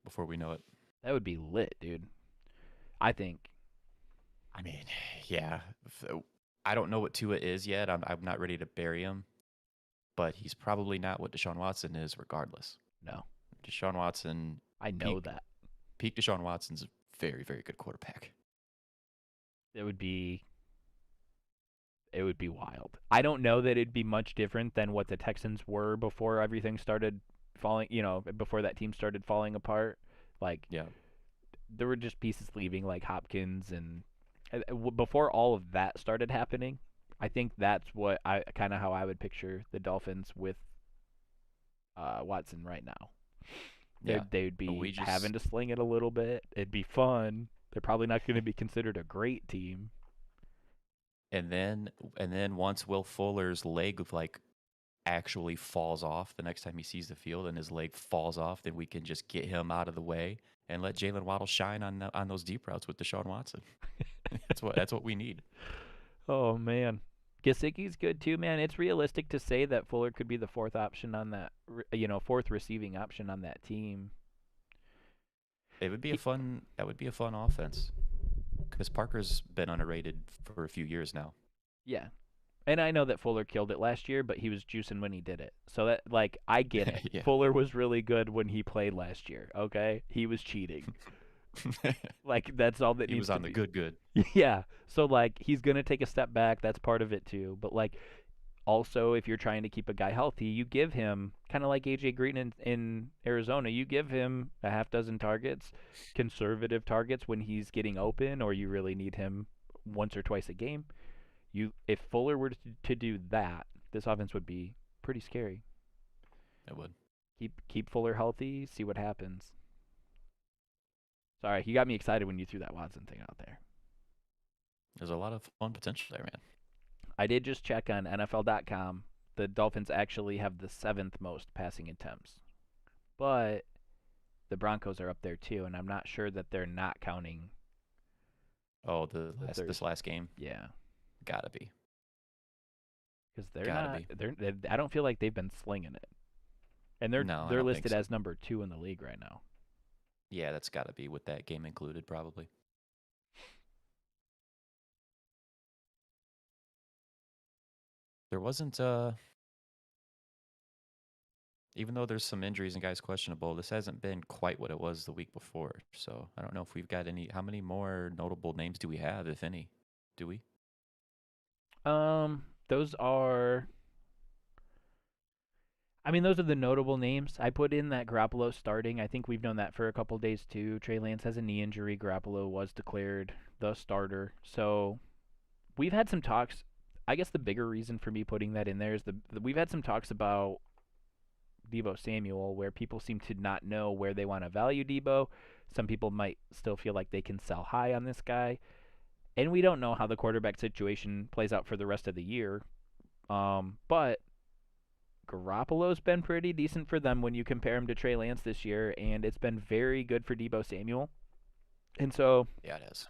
before we know it. That would be lit, dude. I think. I mean, yeah. I don't know what Tua is yet. I'm not ready to bury him, but he's probably not what Deshaun Watson is, regardless. No, Deshaun Watson, I know peak that. peak Deshaun Watson's a very, very good quarterback. It would be wild. I don't know that it'd be much different than what the Texans were before everything started falling, before that team started falling apart. Like Yeah. there were just pieces leaving like Hopkins and before all of that started happening, I think that's what I kind of how I would picture the Dolphins with Watson right now. Yeah. They'd But be we having just to sling it a little bit. It'd be fun. They're probably not going to be considered a great team. and then once Will Fuller's leg like actually falls off the next time he sees the field and his leg falls off, then we can just get him out of the way and let Jalen Waddle shine on those deep routes with Deshaun Watson. That's what we need. Oh man, Gesicki's good too, man. It's realistic to say that Fuller could be the fourth option on that, fourth receiving option on that team. He, That would be a fun offense because Parker's been underrated for a few years now. yeah, and I know that Fuller killed it last year, but he was juicing when he did it. So that like I get it. Yeah. Fuller was really good when he played last year. Okay, he was cheating. Like that's all that He needs was to on the be. good. Yeah. So like he's gonna take a step back. That's part of it too. But like also, if you're trying to keep a guy healthy, you give him kind of like AJ Green in Arizona. You give him a half dozen targets, conservative targets when he's getting open, or you really need him once or twice a game. If Fuller were to do that, this offense would be pretty scary. It would. Keep Fuller healthy, see what happens. Sorry, you got me excited when you threw that Watson thing out there. There's a lot of fun potential there, man. I did just check on NFL.com. The Dolphins actually have the seventh most passing attempts, but the Broncos are up there too, and I'm not sure that they're not counting Oh, the this last game, yeah, gotta be, because they're gotta not. be. I don't feel like they've been slinging it, and they're No, I they're don't think listed so. as number 2 in the league right now. Yeah, that's gotta be with that game included, probably. There wasn't even though there's some injuries and guys questionable, this hasn't been quite what it was the week before. So I don't know if we've got any. How many more notable names do we have, if any? Do we? Those are. I mean, those are the notable names. I put in that Garoppolo starting. I think we've known that for a couple days too. Trey Lance has a knee injury. Garoppolo was declared the starter. So we've had some talks. I guess the bigger reason for me putting that in there is we've had some talks about Bebo Samuel where people seem to not know where they want to value Debo. Some people might still feel like they can sell high on this guy. And we don't know how the quarterback situation plays out for the rest of the year. But Garoppolo's been pretty decent for them when you compare him to Trey Lance this year, and it's been very good for Debo Samuel. And so, Yeah, it is.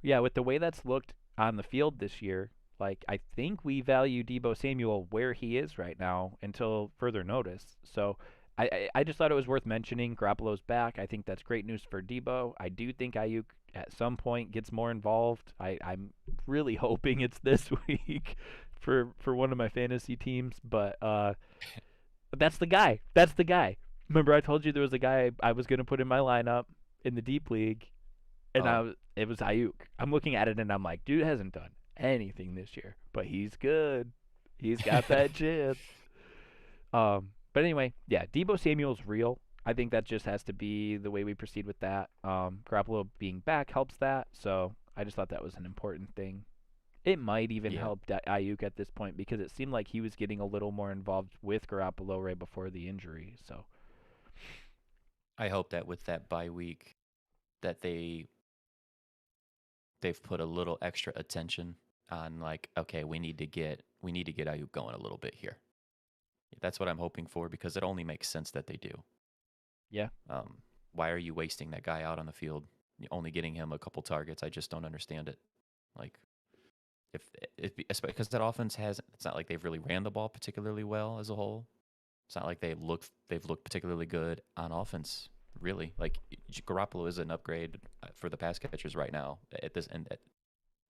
yeah, with the way that's looked on the field this year, like I think we value Debo Samuel where he is right now until further notice. So I just thought it was worth mentioning. Garoppolo's back. I think that's great news for Debo. I do think Ayuk at some point gets more involved. I'm really hoping it's this week for one of my fantasy teams, but that's the guy. That's the guy. Remember I told you there was a guy I was gonna put in my lineup in the deep league, and Oh, it was Ayuk. I'm looking at it and I'm like, dude hasn't done anything this year, but he's good. He's got that chance. But anyway, yeah, Debo Samuel's real. I think that just has to be the way we proceed with that. Garoppolo being back helps that, so I just thought that was an important thing. It might even yeah. help Ayuk at this point because it seemed like he was getting a little more involved with Garoppolo right before the injury. So I hope that with that bye week, that they've put a little extra attention on like, okay, we need to get Ayuk going a little bit here. That's what I'm hoping for because it only makes sense that they do. yeah, Why are you wasting that guy out on the field? Only getting him a couple targets. I just don't understand it. Like if because that offense has, it's not like they've really ran the ball particularly well as a whole. It's not like they've looked particularly good on offense. Really, like Garoppolo is an upgrade for the pass catchers right now. At this and at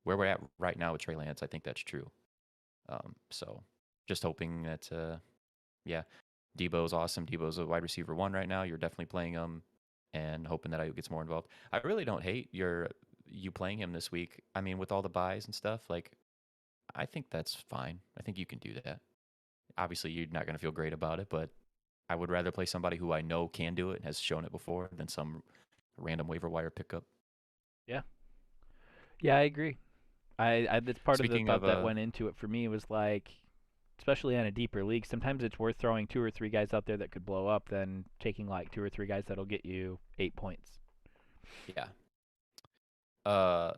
where we're at right now with Trey Lance, I think that's true. So just hoping that yeah, Debo's awesome. Debo's a wide receiver one right now. You're definitely playing him and hoping that I gets more involved. I really don't hate you playing him this week. I mean, with all the buys and stuff, like I think that's fine. I think you can do that. Obviously, you're not going to feel great about it, but I would rather play somebody who I know can do it and has shown it before than some random waiver wire pickup. yeah, yeah. I agree. I that's part of the Speaking of thought that went into it for me was like, especially on a deeper league, sometimes it's worth throwing two or three guys out there that could blow up than taking like two or three guys that'll get you 8 points. yeah, uh,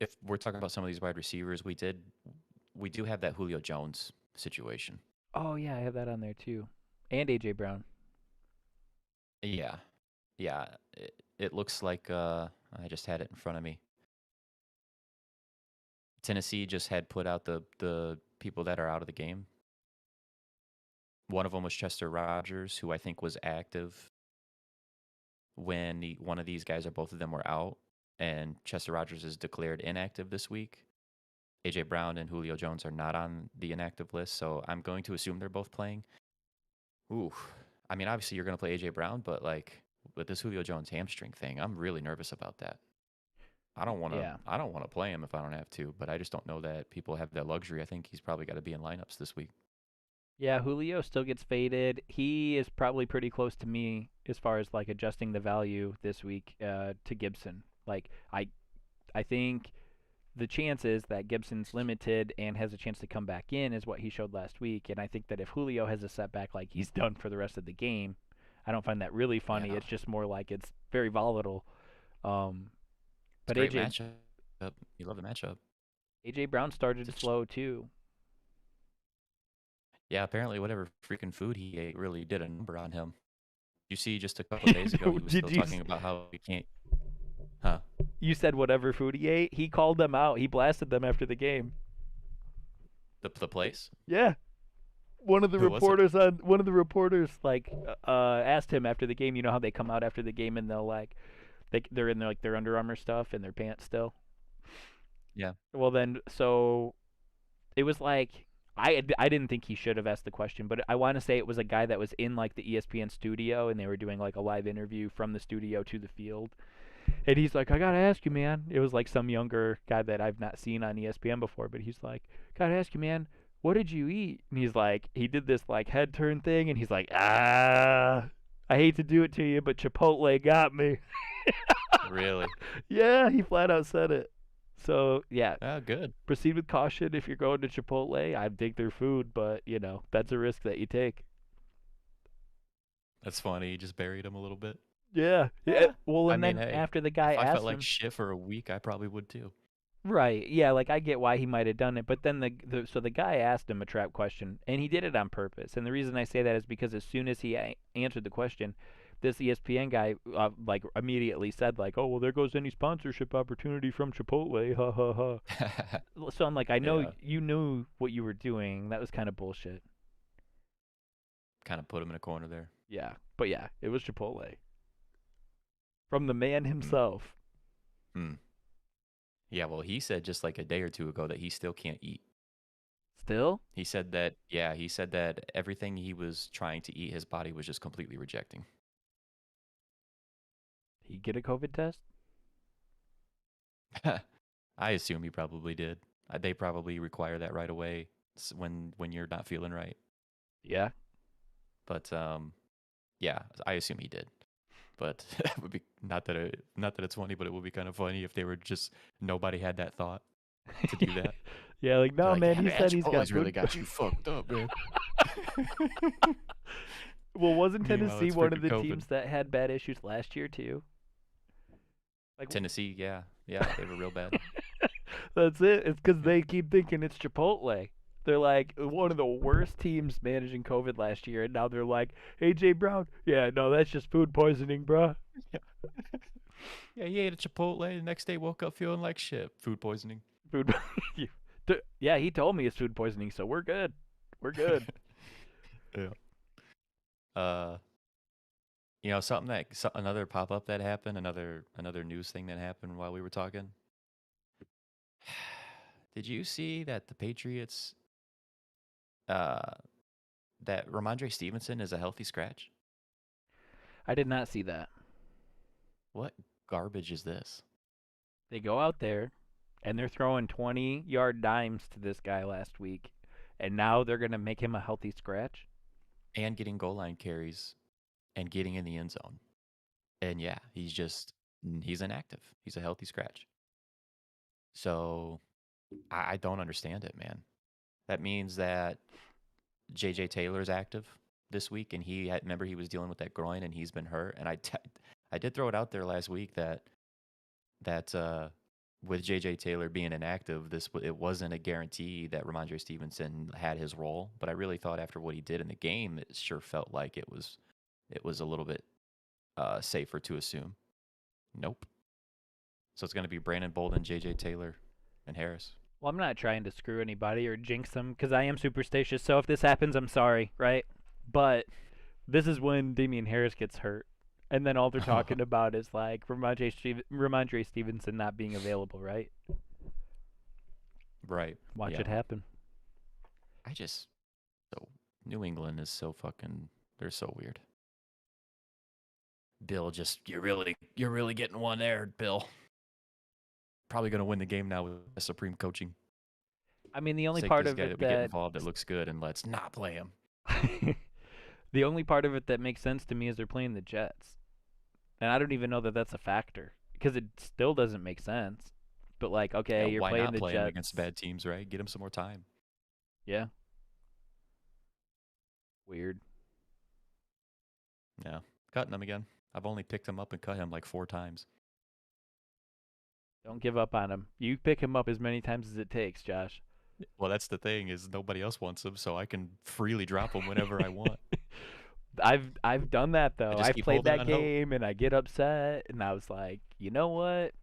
if we're talking about some of these wide receivers, we do have that Julio Jones situation. Oh yeah, I have that on there too, and AJ Brown. Yeah, yeah. It looks like I just had it in front of me. Tennessee just had put out the people that are out of the game. One of them was Chester Rogers, who I think was active when one of these guys or both of them were out, and Chester Rogers is declared inactive this week. AJ Brown and Julio Jones are not on the inactive list, so I'm going to assume they're both playing. Ooh, I mean, obviously you're going to play AJ Brown, but like with this Julio Jones hamstring thing, I'm really nervous about that. Yeah, I don't want to play him if I don't have to, but I just don't know that people have that luxury. I think he's probably got to be in lineups this week. yeah. Julio still gets faded. He is probably pretty close to me as far as like adjusting the value this week to Gibson. Like I think the chances that Gibson's limited and has a chance to come back in is what he showed last week. And I think that if Julio has a setback like he's done for the rest of the game, I don't find that really funny. Yeah, It's just more like it's very volatile. Um, it's a but great matchup. You love the matchup. AJ Brown started It's, slow too. yeah, apparently whatever freaking food he ate really did a number on him. You see, just a couple of days ago, he was Did still you? talking about how he can't. Huh? You said whatever food he ate. He called them out. He blasted them after the game. The place? Yeah. Who was it? One of the reporters like asked him after the game. You know how they come out after the game and they'll like they're in their like their Under Armour stuff and their pants still. Yeah. Well then, so it was like I didn't think he should have asked the question, but I want to say it was a guy that was in like the ESPN studio and they were doing like a live interview from the studio to the field. And he's like, I gotta ask you, man. It was like some younger guy that I've not seen on ESPN before, but he's like, gotta ask you, man, what did you eat? And he's like, he did this like head turn thing, and he's like, I hate to do it to you, but Chipotle got me. Really? Yeah, he flat out said it. So yeah, Oh, good. proceed with caution if you're going to Chipotle. I dig their food, but that's a risk that you take. That's funny. You just buried him a little bit. Yeah. Yeah. Yeah. Well, I and mean, then hey, after the guy if I felt asked like him, shit for a week, I probably would too. right? Yeah, like I get why he might have done it, but then the guy asked him a trap question, and he did it on purpose. And the reason I say that is because as soon as he answered the question, this ESPN guy like immediately said like, "Oh, well, there goes any sponsorship opportunity from Chipotle." Ha ha ha. So I'm like, I know Yeah. you knew what you were doing. That was kind of bullshit. Kind of put him in a corner there. Yeah, but yeah, it was Chipotle from the man Hmm. himself. Hmm. Yeah, well, he said just like a day or two ago that he still can't eat. Still, He said that, yeah, he said that everything he was trying to eat, his body was just completely rejecting. he get a COVID test. I assume he probably did. They probably require that right away when you're not feeling right. Yeah. But yeah, I assume he did. But it would be not that it's funny, but it would be kind of funny if they were just nobody had that thought to do that. Yeah, like no, Like, man. yeah, He said he's got Chipotle's really food. got you fucked up, man. Well, wasn't Meanwhile, Tennessee it's one of freaking the COVID. teams that had bad issues last year too? Like Tennessee, yeah, they were real bad. that's it. It's because they keep thinking it's Chipotle. They're like one of the worst teams managing COVID last year, and now they're like AJ Brown. Yeah, no, that's just food poisoning, bruh. Yeah, he ate a Chipotle. The next day, woke up feeling like shit. Food poisoning. Food. Yeah, he told me it's food poisoning, so we're good. We're good. Yeah. Something another pop up that happened, another news thing that happened while we were talking. Did you see that the Patriots, that Ramondre Stevenson is a healthy scratch? I did not see that. What garbage is this? They go out there and they're throwing 20-yard dimes to this guy last week, and now they're going to make him a healthy scratch? And getting goal line carries and getting in the end zone. And yeah, he's inactive. He's a healthy scratch. So I don't understand it, man. That means that J.J. Taylor's active this week, and remember he was dealing with that groin, and he's been hurt. And I did throw it out there last week that with J.J. Taylor being inactive, it wasn't a guarantee that Ramondre Stevenson had his role. But I really thought after what he did in the game, it sure felt like it was a little bit safer to assume. Nope. So it's going to be Brandon Bolden, J.J. Taylor, and Harris. Well, I'm not trying to screw anybody or jinx them because I am superstitious. So if this happens, I'm sorry, right? But this is when Damien Harris gets hurt, and then all they're talking about is like Ramondre Stevenson not being available, right? Right. Watch Yeah. it happen. New England is so fucking, they're so weird. Bill, you're really getting one there, Bill. Probably going to win the game now with the supreme coaching. I mean, the only Take part this of guy it that we get involved that looks good, and let's not play him. the only part of it that makes sense to me is they're playing the Jets, and I don't even know that that's a factor because it still doesn't make sense. But like, okay, Yeah, you're why playing not the play Jets him against bad teams, right? Get him some more time. Yeah. Weird. Yeah, cutting him again. I've only picked him up and cut him like 4 times. Don't give up on him. You pick him up as many times as it takes, Josh. Well, that's the thing is nobody else wants him, so I can freely drop him whenever I want. I've done that though. just I've keep played holding that on hope. game and I get upset and I was like, you know what?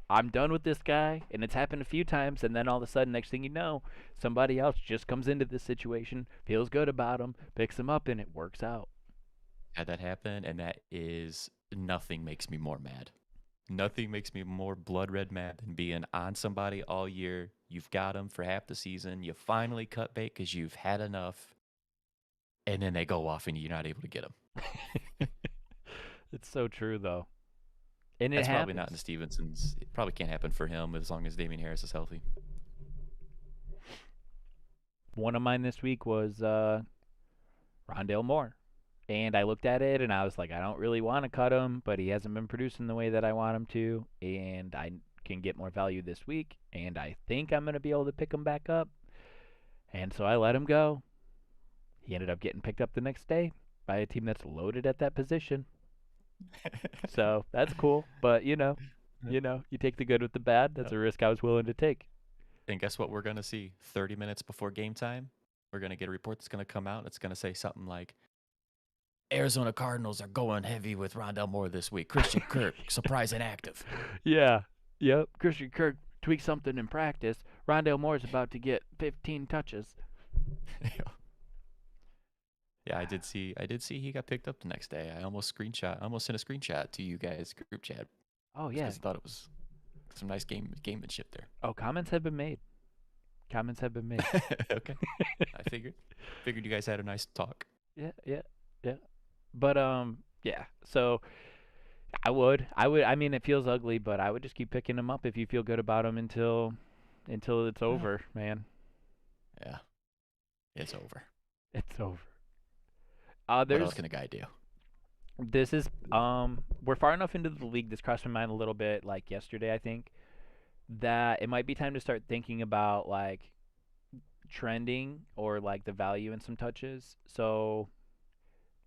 I'm done with this guy, and it's happened a few times, and then all of a sudden, next thing you know, somebody else just comes into this situation, feels good about him, picks him up, and it works out. Had that happen, and nothing makes me more mad. Nothing makes me more blood red mad than being on somebody all year. You've got them for half the season. You finally cut bait because you've had enough, and then they go off and you're not able to get them. It's so true, though. And it That's probably not in happens. Stevenson's. It probably can't happen for him as long as Damien Harris is healthy. One of mine this week was Rondale Moore. And I looked at it and I was like, I don't really want to cut him, but he hasn't been producing the way that I want him to. And I can get more value this week. And I think I'm going to be able to pick him back up. And so I let him go. He ended up getting picked up the next day by a team that's loaded at that position. So that's cool. But, you take the good with the bad. That's a risk I was willing to take. And guess what we're going to see? 30 minutes before game time, we're going to get a report that's going to come out. It's going to say something like, Arizona Cardinals are going heavy with Rondale Moore this week. Christian Kirk, surprise inactive. Yeah. Yep. Christian Kirk tweaked something in practice. Rondale Moore's about to get 15 touches. Yeah, I did see he got picked up the next day. I almost sent a screenshot to you guys group chat. Oh yeah. Because I thought it was some nice gamemanship there. Oh, comments have been made. Okay. I figured you guys had a nice talk. Yeah. But yeah. So I mean, it feels ugly, but I would just keep picking them up if you feel good about them until it's over, man. Yeah. It's over. It's over. What else can a guy do? This is we're far enough into the league. This crossed my mind a little bit, like yesterday, I think, that it might be time to start thinking about like trending or like the value in some touches. So,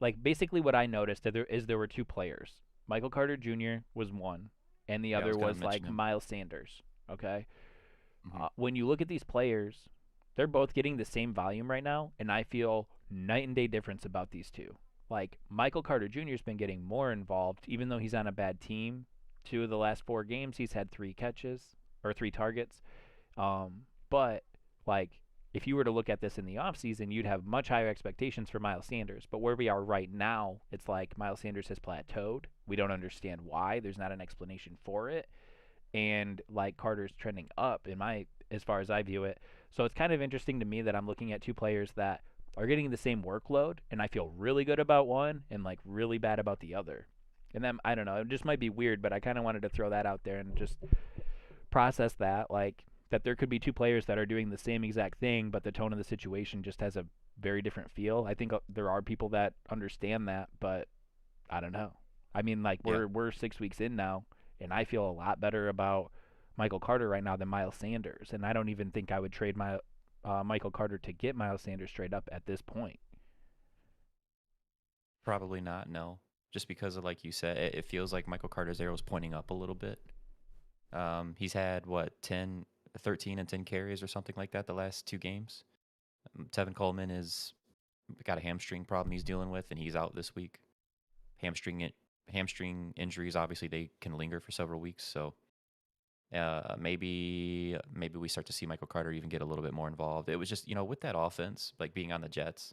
like basically, what I noticed there were two players. Michael Carter Jr. was one, and the Yeah, I other was gonna was mention like him. Miles Sanders. Okay, Mhm. when you look at these players, they're both getting the same volume right now, and I feel night and day difference about these two. Like Michael Carter Jr. has been getting more involved, even though he's on a bad team. 2 of the last 4 games, he's had 3 catches or 3 targets. But like if you were to look at this in the offseason, you'd have much higher expectations for Miles Sanders. But where we are right now, it's like Miles Sanders has plateaued. We don't understand why. There's not an explanation for it. And like Carter's trending up as far as I view it. So it's kind of interesting to me that I'm looking at 2 players that are getting the same workload, and I feel really good about one and like really bad about the other. And then I don't know, it just might be weird, but I kind of wanted to throw that out there and just process that, like that there could be 2 players that are doing the same exact thing, but the tone of the situation just has a very different feel. I think there are people that understand that, but I don't know. I mean, like Yeah. we're 6 weeks in now, and I feel a lot better about Michael Carter right now than Miles Sanders, and I don't even think I would trade Michael Carter to get Miles Sanders straight up at this point. Probably not, no. Just because of, like you said, it feels like Michael Carter's arrow's pointing up a little bit. He's had, 13 and 10 carries or something like that the last 2 games. Tevin Coleman is got a hamstring problem he's dealing with, and he's out this week. Hamstring injuries, obviously, they can linger for several weeks, so maybe we start to see Michael Carter even get a little bit more involved. It was just, with that offense, like being on the Jets,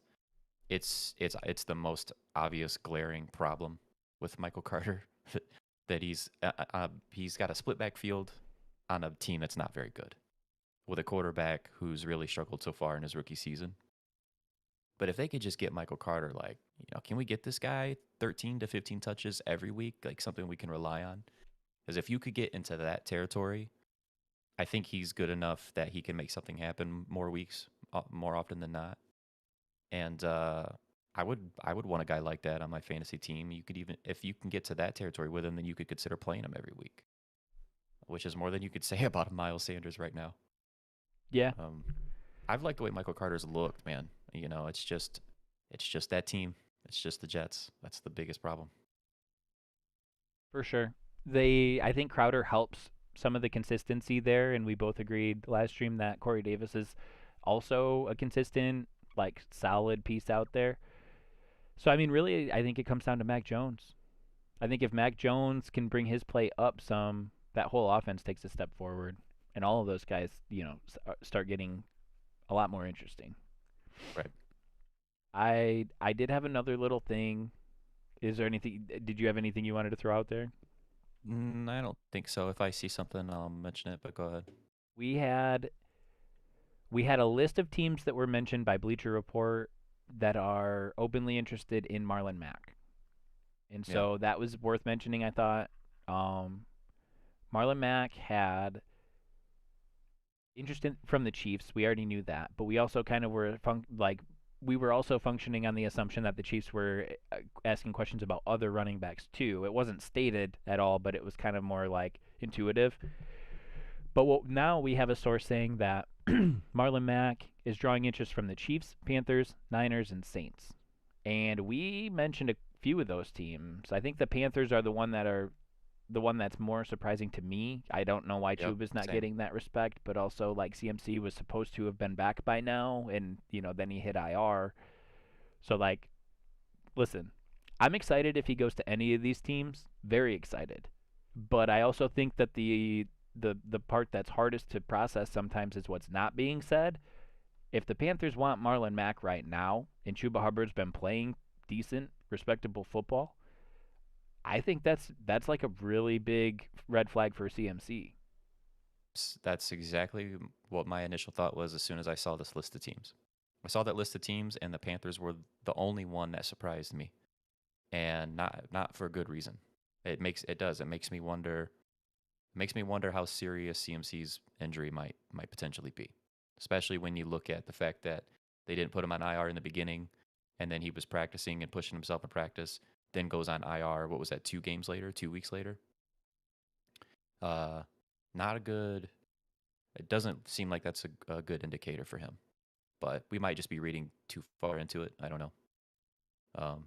it's the most obvious glaring problem with Michael Carter that he's got a split backfield on a team that's not very good with a quarterback who's really struggled so far in his rookie season. But if they could just get Michael Carter, like, can we get this guy 13 to 15 touches every week, like something we can rely on? Because if you could get into that territory, I think he's good enough that he can make something happen more weeks, more often than not. And I would want a guy like that on my fantasy team. You could even, if you can get to that territory with him, then you could consider playing him every week, which is more than you could say about Miles Sanders right now. Yeah. I've liked the way Michael Carter's looked, man. It's just that team. It's just the Jets. That's the biggest problem. For sure. I think Crowder helps some of the consistency there, and we both agreed last stream that Corey Davis is also a consistent, like, solid piece out there. So, I mean, really, I think it comes down to Mac Jones. I think if Mac Jones can bring his play up some, that whole offense takes a step forward, and all of those guys, start getting a lot more interesting. Right. I did have another little thing. Is there anything? Did you have anything you wanted to throw out there? I don't think so. If I see something, I'll mention it, but go ahead. We had a list of teams that were mentioned by Bleacher Report that are openly interested in Marlon Mack. And Yeah. so that was worth mentioning, I thought. Um, Marlon Mack had interest from the Chiefs. We already knew that, but we also kind of were we were also functioning on the assumption that the Chiefs were asking questions about other running backs too. It wasn't stated at all, but it was kind of more like intuitive. But now we have a source saying that Marlon Mack is drawing interest from the Chiefs, Panthers, Niners, and Saints. And we mentioned a few of those teams. I think the Panthers are the one that's more surprising to me. I don't know why Yep, Chuba's not same. getting that respect, but also like CMC was supposed to have been back by now, and then he hit IR. So like, listen, I'm excited if he goes to any of these teams. Very excited, but I also think that the part that's hardest to process sometimes is what's not being said. If the Panthers want Marlon Mack right now, and Chuba Hubbard's been playing decent, respectable football, I think that's like a really big red flag for CMC. That's exactly what my initial thought was as soon as I saw this list of teams. I saw that list of teams, and the Panthers were the only one that surprised me, and not for a good reason. It makes me wonder. Makes me wonder how serious CMC's injury might potentially be, especially when you look at the fact that they didn't put him on IR in the beginning, and then he was practicing and pushing himself in practice, then goes on IR. What was that? 2 games later, 2 weeks later. Uh, Not a good. It doesn't seem like that's a good indicator for him. But we might just be reading too far into it. I don't know.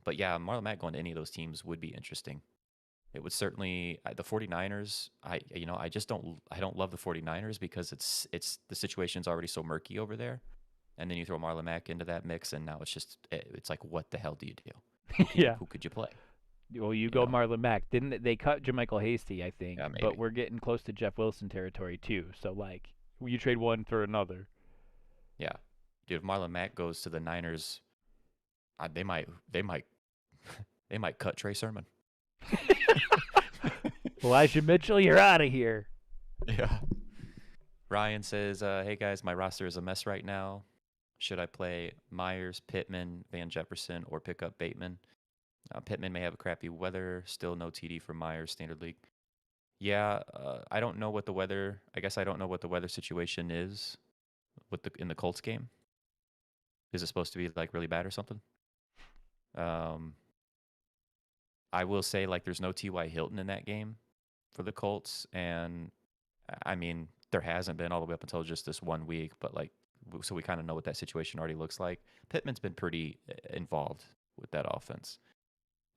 But yeah, Marlon Mack going to any of those teams would be interesting. It would certainly the 49ers. I don't love the 49ers because it's the situation's already so murky over there, and then you throw Marlon Mack into that mix, and now it's like, what the hell do you do? Yeah. Who could you play? Well, you You go know? Marlon Mack. Didn't they cut JaMychal Hasty, I think, Yeah, but maybe. we're getting close to Jeff Wilson territory too. So like, you trade one for another. Yeah, dude. If Marlon Mack goes to the Niners, they might they might cut Trey Sermon. Elijah Mitchell, you're out of here. Yeah. Ryan says, "Hey guys, my roster is a mess right now. Should I play Myers, Pittman, Van Jefferson, or pick up Bateman? Pittman may have a crappy weather. Still no TD for Myers, standard league. Yeah, I don't know what the weather. I guess I don't know what the weather situation is with in the Colts game. Is it supposed to be like really bad or something? Um, I will say like there's no T.Y. Hilton in that game for the Colts, and I mean there hasn't been all the way up until just this 1 week, but like so we kind of know what that situation already looks like. Pittman's been pretty involved with that offense.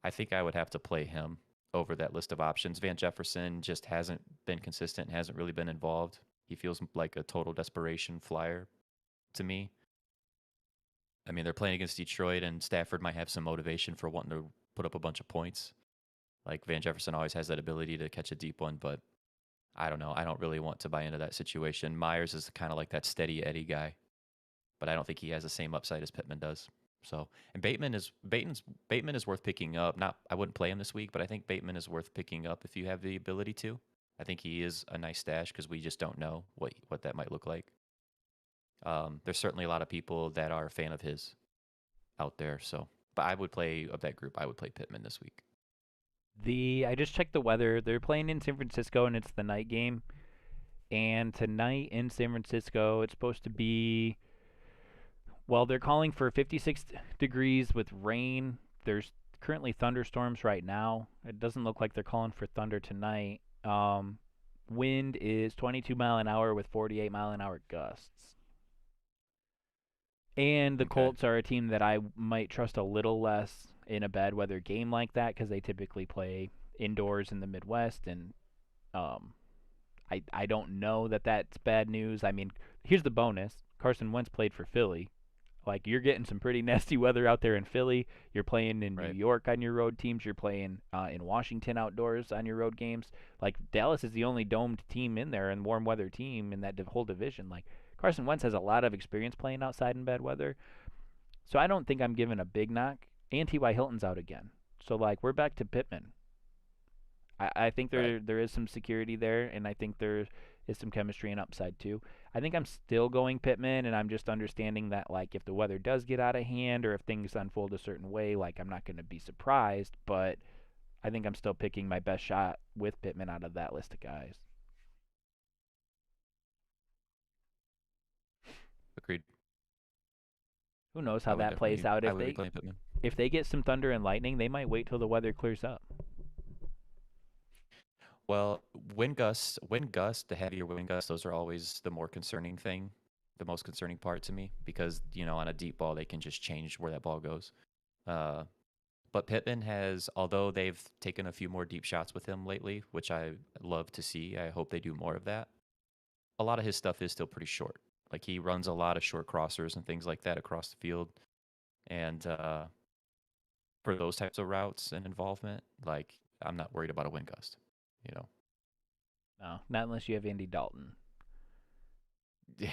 I think I would have to play him over that list of options. Van Jefferson just hasn't been consistent, hasn't really been involved. He feels like a total desperation flyer to me. I mean, they're playing against Detroit, and Stafford might have some motivation for wanting to put up a bunch of points. Like Van Jefferson always has that ability to catch a deep one, but I don't know. I don't really want to buy into that situation. Myers is kind of like that steady Eddie guy, but I don't think he has the same upside as Pittman does. So, and Bateman is worth picking up. Not I wouldn't play him this week, but I think Bateman is worth picking up if you have the ability to. I think he is a nice stash because we just don't know what that might look like. There's certainly a lot of people that are a fan of his out there. So, but I would play of that group. I would play Pittman this week. I just checked the weather. They're playing in San Francisco and it's the night game. And tonight in San Francisco, it's supposed to be, well, they're calling for 56 degrees with rain. There's currently thunderstorms right now. It doesn't look like they're calling for thunder tonight. Wind is 22 mile an hour with 48 mile an hour gusts. And the Okay. Colts are a team that I might trust a little less in a bad weather game like that because they typically play indoors in the Midwest, and um, I don't know that that's bad news. I mean, here's the bonus: Carson Wentz played for Philly. Like, you're getting some pretty nasty weather out there in Philly. You're playing in New Right. York on your road teams. You're playing in Washington outdoors on your road games. Like, Dallas is the only domed team in there and warm weather team in that whole division. Like, Carson Wentz has a lot of experience playing outside in bad weather. So I don't think I'm giving a big knock. And T.Y. Hilton's out again. So, like, we're back to Pittman. I think Right. there is some security there, and I think there is some chemistry and upside too. I think I'm still going Pittman, and I'm just understanding that, like, if the weather does get out of hand or if things unfold a certain way, like, I'm not going to be surprised, but I think I'm still picking my best shot with Pittman out of that list of guys. Agreed. Who knows I how would that plays definitely. out I would be playing Pittman. if they get some thunder and lightning, they might wait till the weather clears up. Well, the heavier wind gusts, those are always the more concerning thing, the most concerning part to me, because on a deep ball they can just change where that ball goes. Uh, but Pittman has, although they've taken a few more deep shots with him lately, which I love to see. I hope they do more of that. A lot of his stuff is still pretty short. Like he runs a lot of short crossers and things like that across the field, and for those types of routes and involvement, like I'm not worried about a wind gust. You know. No, not unless you have Andy Dalton. Yeah.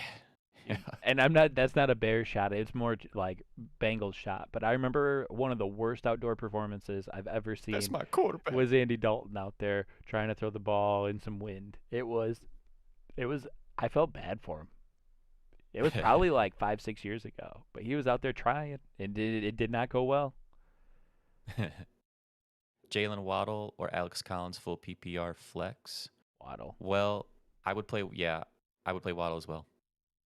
Yeah. And I'm not. That's not a Bears shot. It's more like Bengals shot. But I remember one of the worst outdoor performances I've ever That's seen my quarterback. was Andy Dalton out there trying to throw the ball in some wind. It was. It was. I felt bad for him. It was probably like 5, 6 years ago, but he was out there trying, and it did not go well. Jalen Waddle or Alex Collins full PPR flex. Waddle. Well, I would play. Yeah, I would play Waddle as well,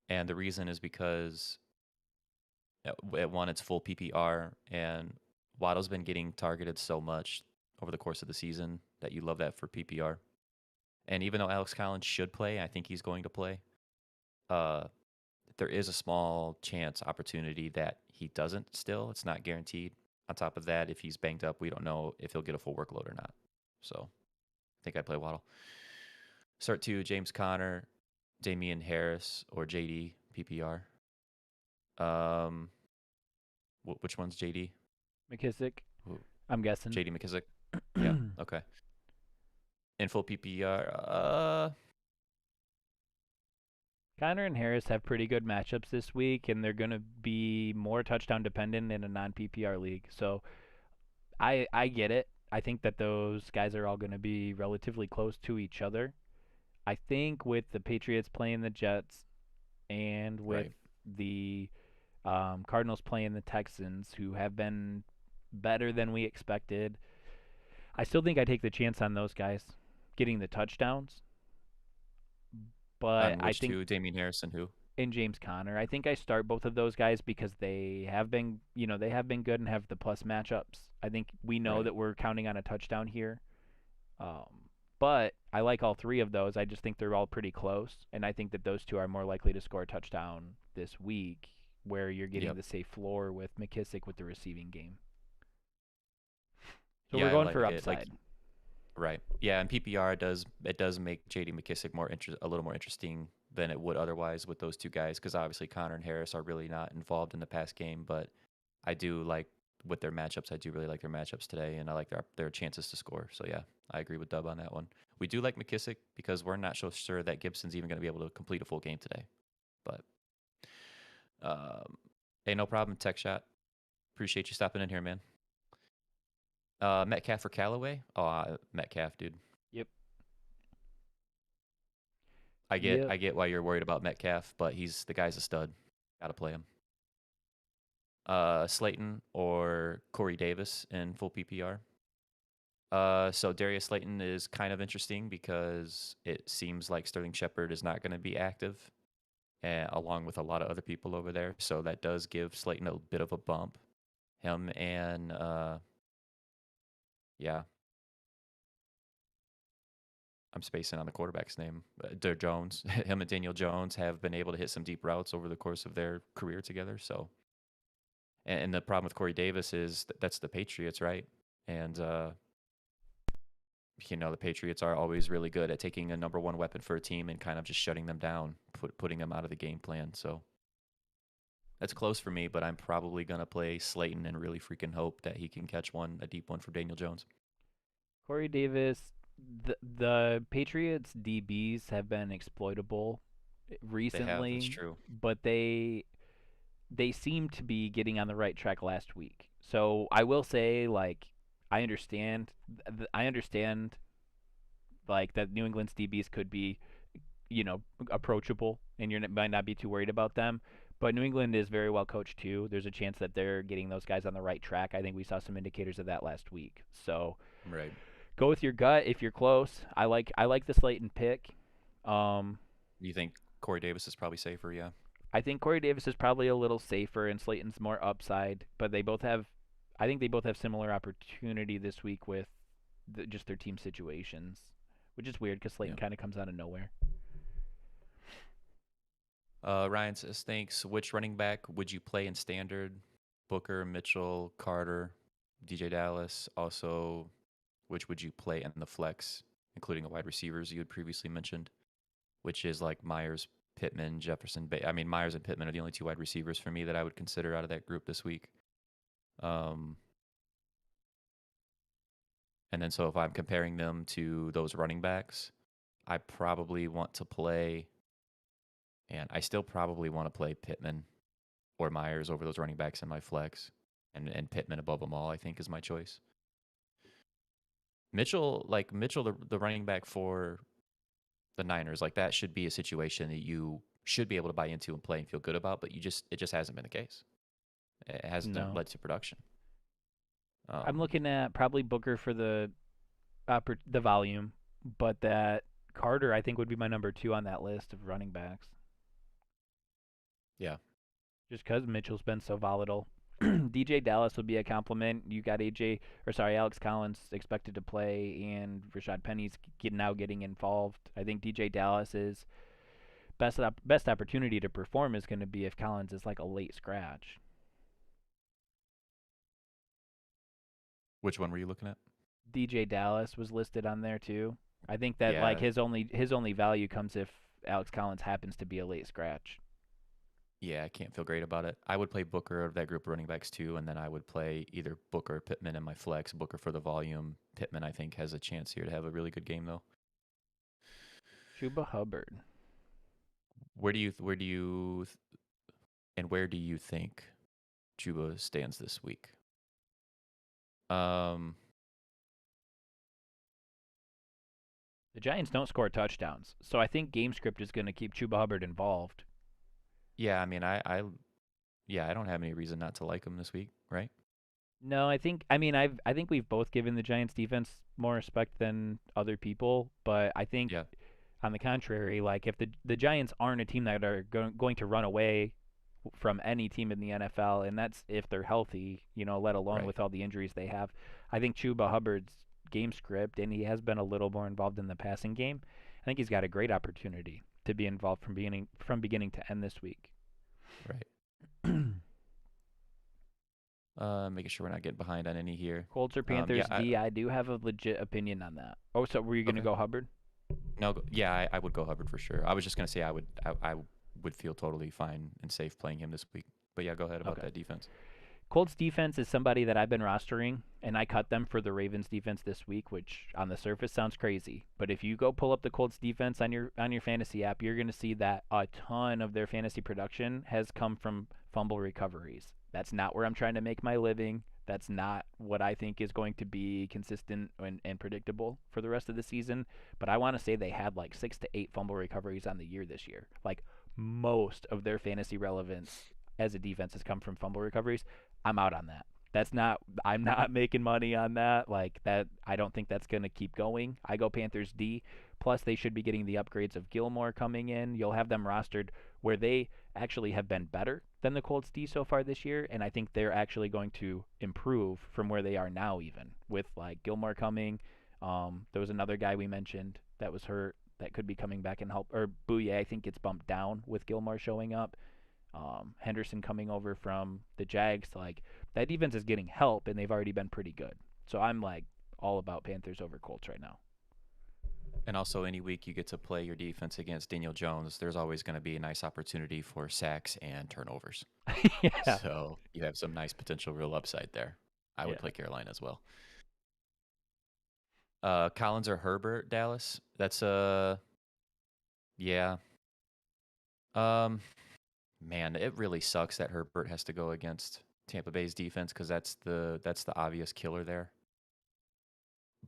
and the reason is because at one, it's full PPR, and Waddle's been getting targeted so much over the course of the season that you love that for PPR. And even though Alex Collins should play, I think he's going to play. Uh, there is a small chance opportunity that he doesn't still. It's not guaranteed. On top of that, if he's banged up, we don't know if he'll get a full workload or not. So I think I'd play Waddle. Start two, James Conner, Damian Harris, or JD PPR. Which one's JD? McKissick. I'm guessing. JD McKissick. Yeah. Okay. In full PPR, Conner and Harris have pretty good matchups this week, and they're going to be more touchdown dependent in a non PPR league. So I get it. I think that those guys are all going to be relatively close to each other. I think with the Patriots playing the Jets and with Right. the Cardinals playing the Texans, who have been better than we expected, I still think I take the chance on those guys getting the touchdowns. But On I which think two? Damian Harris and who? in James Conner, I think I start both of those guys because they have been, they have been good and have the plus matchups. I think we know Right. that we're counting on a touchdown here. But I like all three of those. I just think they're all pretty close, and I think that those two are more likely to score a touchdown this week, where you're getting Yep. the safe floor with McKissick with the receiving game. So Yeah, we're I going like for it. Like, upside. right. Yeah, and PPR does make JD McKissick a little more interesting than it would otherwise with those two guys, because obviously Connor and Harris are really not involved in the pass game, but I do like with their matchups. I do really like their matchups today, and I like their chances to score. So yeah, I agree with Dub on that one. We do like McKissick because we're not so sure that Gibson's even going to be able to complete a full game today. But hey, no problem, Tech Shot. Appreciate you stopping in here, man. Metcalf for Callaway? Oh, Metcalf, dude. Yep. I get why you're worried about Metcalf, but the guy's a stud. Gotta play him. Slayton or Corey Davis in full PPR. So Darius Slayton is kind of interesting because it seems like Sterling Shepard is not going to be active, along with a lot of other people over there. So that does give Slayton a bit of a bump. Him and yeah, I'm spacing on the quarterback's name. Jones. Him and Daniel Jones have been able to hit some deep routes over the course of their career together. So, and the problem with Corey Davis is that's the Patriots, right? And the Patriots are always really good at taking a number one weapon for a team and kind of just shutting them down, putting them out of the game plan. So that's close for me, but I'm probably gonna play Slayton and really freaking hope that he can catch a deep one for Daniel Jones. Corey Davis, the Patriots DBs have been exploitable They have, that's recently, true. but they seem to be getting on the right track last week. So I will say, like, I understand, like, that New England's DBs could be, approachable, and you might not be too worried about them. But New England is very well coached too. There's a chance that they're getting those guys on the right track. I think we saw some indicators of that last week. So Right. go with your gut if you're close. I like the Slayton pick. Um, You think Corey Davis is probably safer? Yeah. I think Corey Davis is probably a little safer and Slayton's more upside, but I think they both have similar opportunity this week with just their team situations, which is weird because Yeah. Slayton kind of comes out of nowhere. Ryan says, thanks. Which running back would you play in standard? Booker, Mitchell, Carter, DJ Dallas. Also, which would you play in the flex, including the wide receivers you had previously mentioned, which is like Myers, Pittman, Jefferson. I mean, Myers and Pittman are the only two wide receivers for me that I would consider out of that group this week. And then so if I'm comparing them to those running backs, I probably want to play, and I still probably want to play Pittman or Myers over those running backs in my flex, and Pittman above them all, I think, is my choice. Mitchell, the running back for the Niners, like that should be a situation that you should be able to buy into and play and feel good about, but it just hasn't been the case. It hasn't No. led to production. I'm looking at probably Booker for the volume, but that Carter I think would be my number 2 on that list of running backs. Yeah. Just because Mitchell's been so volatile. DJ Dallas would be a compliment. You got Alex Collins expected to play, and Rashaad Penny's now getting involved. I think DJ Dallas's best opportunity to perform is going to be if Collins is like a late scratch. Which one were you looking at? DJ Dallas was listed on there too. I think that Yeah. like his only value comes if Alex Collins happens to be a late scratch. Yeah, I can't feel great about it. I would play Booker of that group of running backs too, and then I would play either Booker or Pittman in my flex. Booker for the volume. Pittman, I think, has a chance here to have a really good game though. Chuba Hubbard. Where do you think Chuba stands this week? The Giants don't score touchdowns, so I think game script is going to keep Chuba Hubbard involved. Yeah, I mean, I don't have any reason not to like him this week, right? No, I think we've both given the Giants defense more respect than other people, but I think Yeah. on the contrary, like if the Giants aren't a team that are going to run away from any team in the NFL, and that's if they're healthy, let alone Right. with all the injuries they have. I think Chuba Hubbard's game script, and he has been a little more involved in the passing game. I think he's got a great opportunity to be involved from beginning to end this week. Right. Making sure we're not getting behind on any here. Colts or Panthers yeah, D, I do have a legit opinion on that. Oh, so were you going to Okay. go Hubbard? No, yeah, I would go Hubbard for sure. I was just gonna say I would feel totally fine and safe playing him this week. But yeah, go ahead about Okay. that defense. Colts defense is somebody that I've been rostering, and I cut them for the Ravens defense this week, which on the surface sounds crazy. But if you go pull up the Colts defense on your fantasy app, you're going to see that a ton of their fantasy production has come from fumble recoveries. That's not where I'm trying to make my living. That's not what I think is going to be consistent and predictable for the rest of the season. But I want to say they had like 6 to 8 fumble recoveries on the year this year. Like most of their fantasy relevance as a defense has come from fumble recoveries. I'm out on that. I'm not making money on that. Like that, I don't think that's going to keep going. I go Panthers D. Plus, they should be getting the upgrades of Gilmore coming in. You'll have them rostered where they actually have been better than the Colts D so far this year, and I think they're actually going to improve from where they are now, even with like Gilmore coming. There was another guy we mentioned that was hurt that could be coming back and help. Or Bouye, I think, gets bumped down with Gilmore showing up. Henderson coming over from the Jags, like that defense is getting help, and they've already been pretty good. So I'm like all about Panthers over Colts right now. And also, any week you get to play your defense against Daniel Jones, there's always going to be a nice opportunity for sacks and turnovers. Yeah. So you have some nice potential real upside there. I would play Carolina as well. Collins or Herbert, Dallas? That's yeah. Man, it really sucks that Herbert has to go against Tampa Bay's defense because that's the obvious killer there.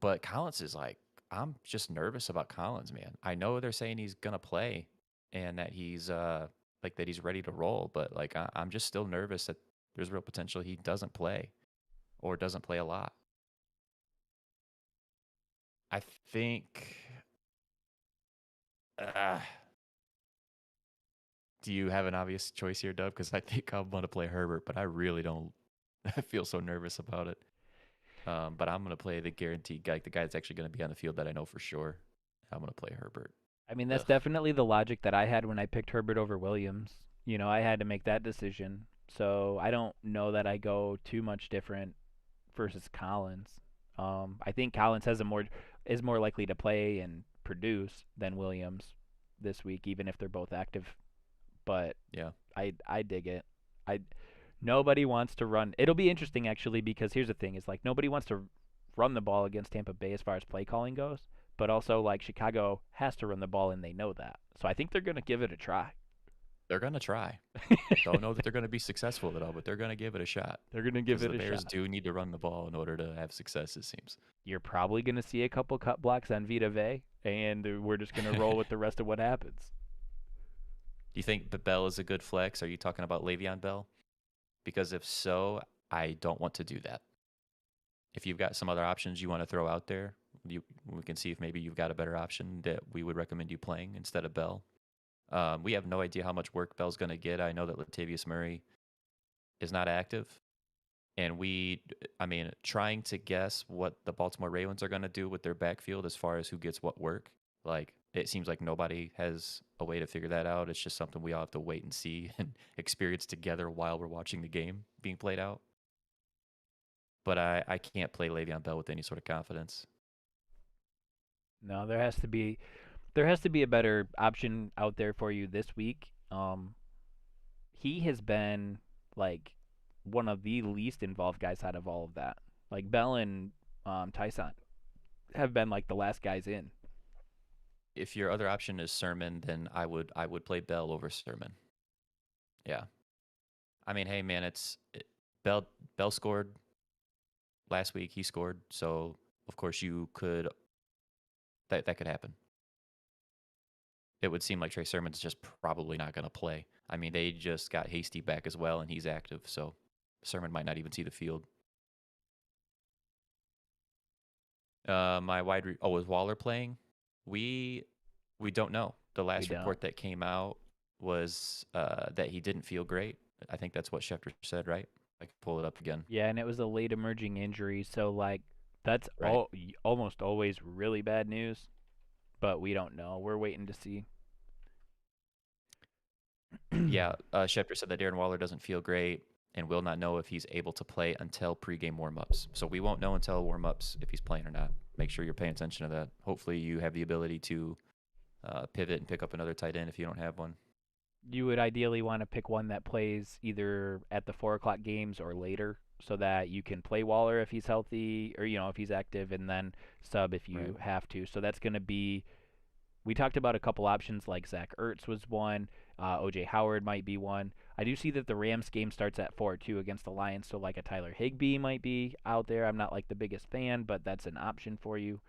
But Collins is like, I'm just nervous about Collins, man. I know they're saying he's gonna play and that he's like that he's ready to roll, but like I'm just still nervous that there's real potential he doesn't play or doesn't play a lot. I think. Uh, do you have an obvious choice here, Dub? Because I think I'm going to play Herbert, but I really don't. I feel so nervous about it. But I'm going to play the guaranteed guy, the guy that's actually going to be on the field that I know for sure. I'm going to play Herbert. I mean, that's Ugh. definitely the logic that I had when I picked Herbert over Williams. You know, I had to make that decision. So I don't know that I go too much different versus Collins. I think Collins is more likely to play and produce than Williams this week, even if they're both active. But Yeah. I dig it. I Nobody wants to run. It'll be interesting actually because here's the thing: is like nobody wants to run the ball against Tampa Bay as far as play calling goes, but also like Chicago has to run the ball and they know that. So I think they're gonna give it a try. They're going to try. Don't know that they're going to be successful at all, but they're going to give it a shot. They're gonna give Because it the a Bears shot. do need to run the ball in order to have success, it seems. You're probably gonna see a couple cut blocks on Vita Vea, and we're just gonna roll with the rest of what happens. Do you think Bell is a good flex? Are you talking about Le'Veon Bell? Because if so, I don't want to do that. If you've got some other options you want to throw out there, we can see if maybe you've got a better option that we would recommend you playing instead of Bell. We have no idea how much work Bell's going to get. I know that Latavius Murray is not active. And trying to guess what the Baltimore Ravens are going to do with their backfield as far as who gets what work, like it seems like nobody has a way to figure that out. It's just something we all have to wait and see and experience together while we're watching the game being played out. But I can't play Le'Veon Bell with any sort of confidence. No, there has to be a better option out there for you this week. He has been like one of the least involved guys out of all of that. Like Bell and Tyson have been like the last guys in. If your other option is Sermon, then I would play Bell over Sermon. Yeah. I mean, hey man, Bell scored last week. He scored, so of course you could that could happen. It would seem like Trey Sermon's just probably not going to play. I mean, they just got Hasty back as well, and he's active, so Sermon might not even see the field. Is Waller playing? We don't know. The last report that came out was that he didn't feel great. I think that's what Schefter said, right? I can pull it up again. Yeah, and it was a late emerging injury, so like that's Right. almost always really bad news, but we don't know. We're waiting to see. Yeah, Schefter said that Darren Waller doesn't feel great and will not know if he's able to play until pregame warmups. So we won't know until warmups if he's playing or not. Make sure you're paying attention to that. Hopefully you have the ability to pivot and pick up another tight end if you don't have one. You would ideally want to pick one that plays either at the 4 o'clock games or later, so that you can play Waller if he's healthy, or if he's active, and then sub if you have to. So that's going to be. We talked about a couple options like Zach Ertz was one. OJ Howard might be one. I do see that the Rams game starts at 4 too against the Lions, so like a Tyler Higbee might be out there. I'm not like the biggest fan, but that's an option for you.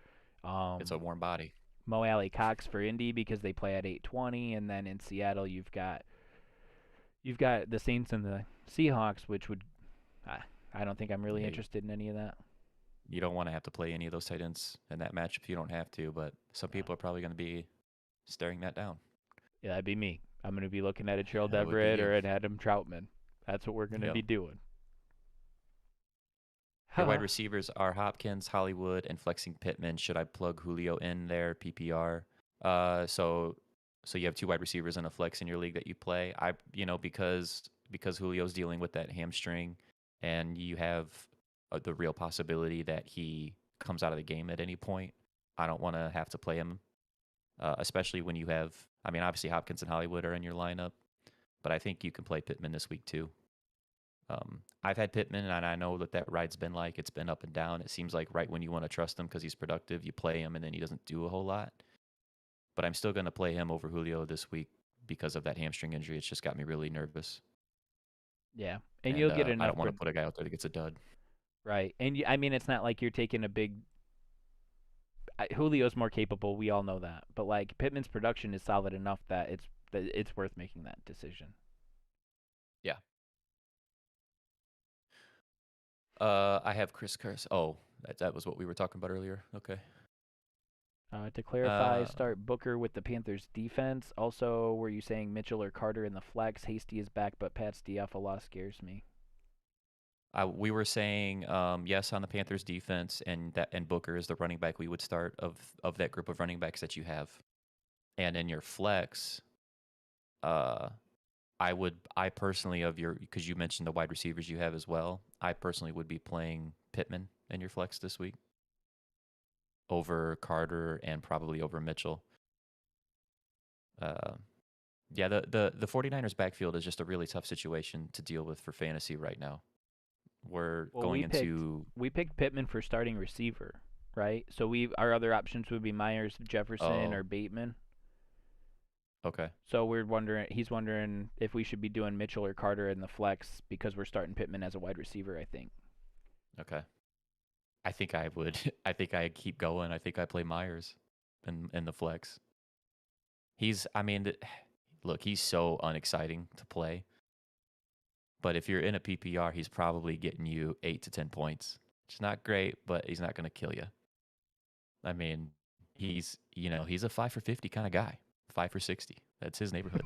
It's a warm body. Mo Alley Cox for Indy because they play at 8:20, and then in Seattle you've got the Saints and the Seahawks, which would I don't think I'm really interested in any of that. You don't want to have to play any of those tight ends in that match if you don't have to, but some people are probably going to be staring that down. Yeah, that'd be me. I'm going to be looking at a Gerald Everett or an Adam Troutman. That's what we're going to be doing. Your wide receivers are Hopkins, Hollywood, and flexing Pittman. Should I plug Julio in there, PPR? So you have 2 wide receivers and a flex in your league that you play. Because Julio's dealing with that hamstring, and you have the real possibility that he comes out of the game at any point. I don't want to have to play him, especially when you have. I mean, obviously Hopkins and Hollywood are in your lineup, but I think you can play Pittman this week too. I've had Pittman, and I know that ride's been like it's been up and down. It seems like right when you want to trust him because he's productive, you play him, and then he doesn't do a whole lot. But I'm still going to play him over Julio this week because of that hamstring injury. It's just got me really nervous. Yeah, and you'll get enough. I don't want to put a guy out there that gets a dud. Right, and I mean it's not like you're taking a big. Julio's more capable. We all know that, but like Pittman's production is solid enough that it's it's worth making that decision. Yeah. I have Chris Carson. Oh, that was what we were talking about earlier. Okay. To clarify, start Booker with the Panthers defense. Also, were you saying Mitchell or Carter in the flex? Hasty is back, but Pat's Diafa loss scares me. We were saying yes on the Panthers defense, and Booker is the running back we would start of that group of running backs that you have. And in your flex, I personally because you mentioned the wide receivers you have as well. I personally would be playing Pittman in your flex this week over Carter and probably over Mitchell. Yeah, the 49ers backfield is just a really tough situation to deal with for fantasy right now. We picked Pittman for starting receiver, right? So our other options would be Myers, Jefferson, or Bateman. Okay. So he's wondering if we should be doing Mitchell or Carter in the flex because we're starting Pittman as a wide receiver, I think. Okay. I think I would. I think I keep going. I think I play Myers in the flex. Look, he's so unexciting to play. But if you're in a PPR, he's probably getting you 8 to 10 points. It's not great, but he's not going to kill you. I mean, he's a 5 for 50 kind of guy. 5 for 60. That's his neighborhood.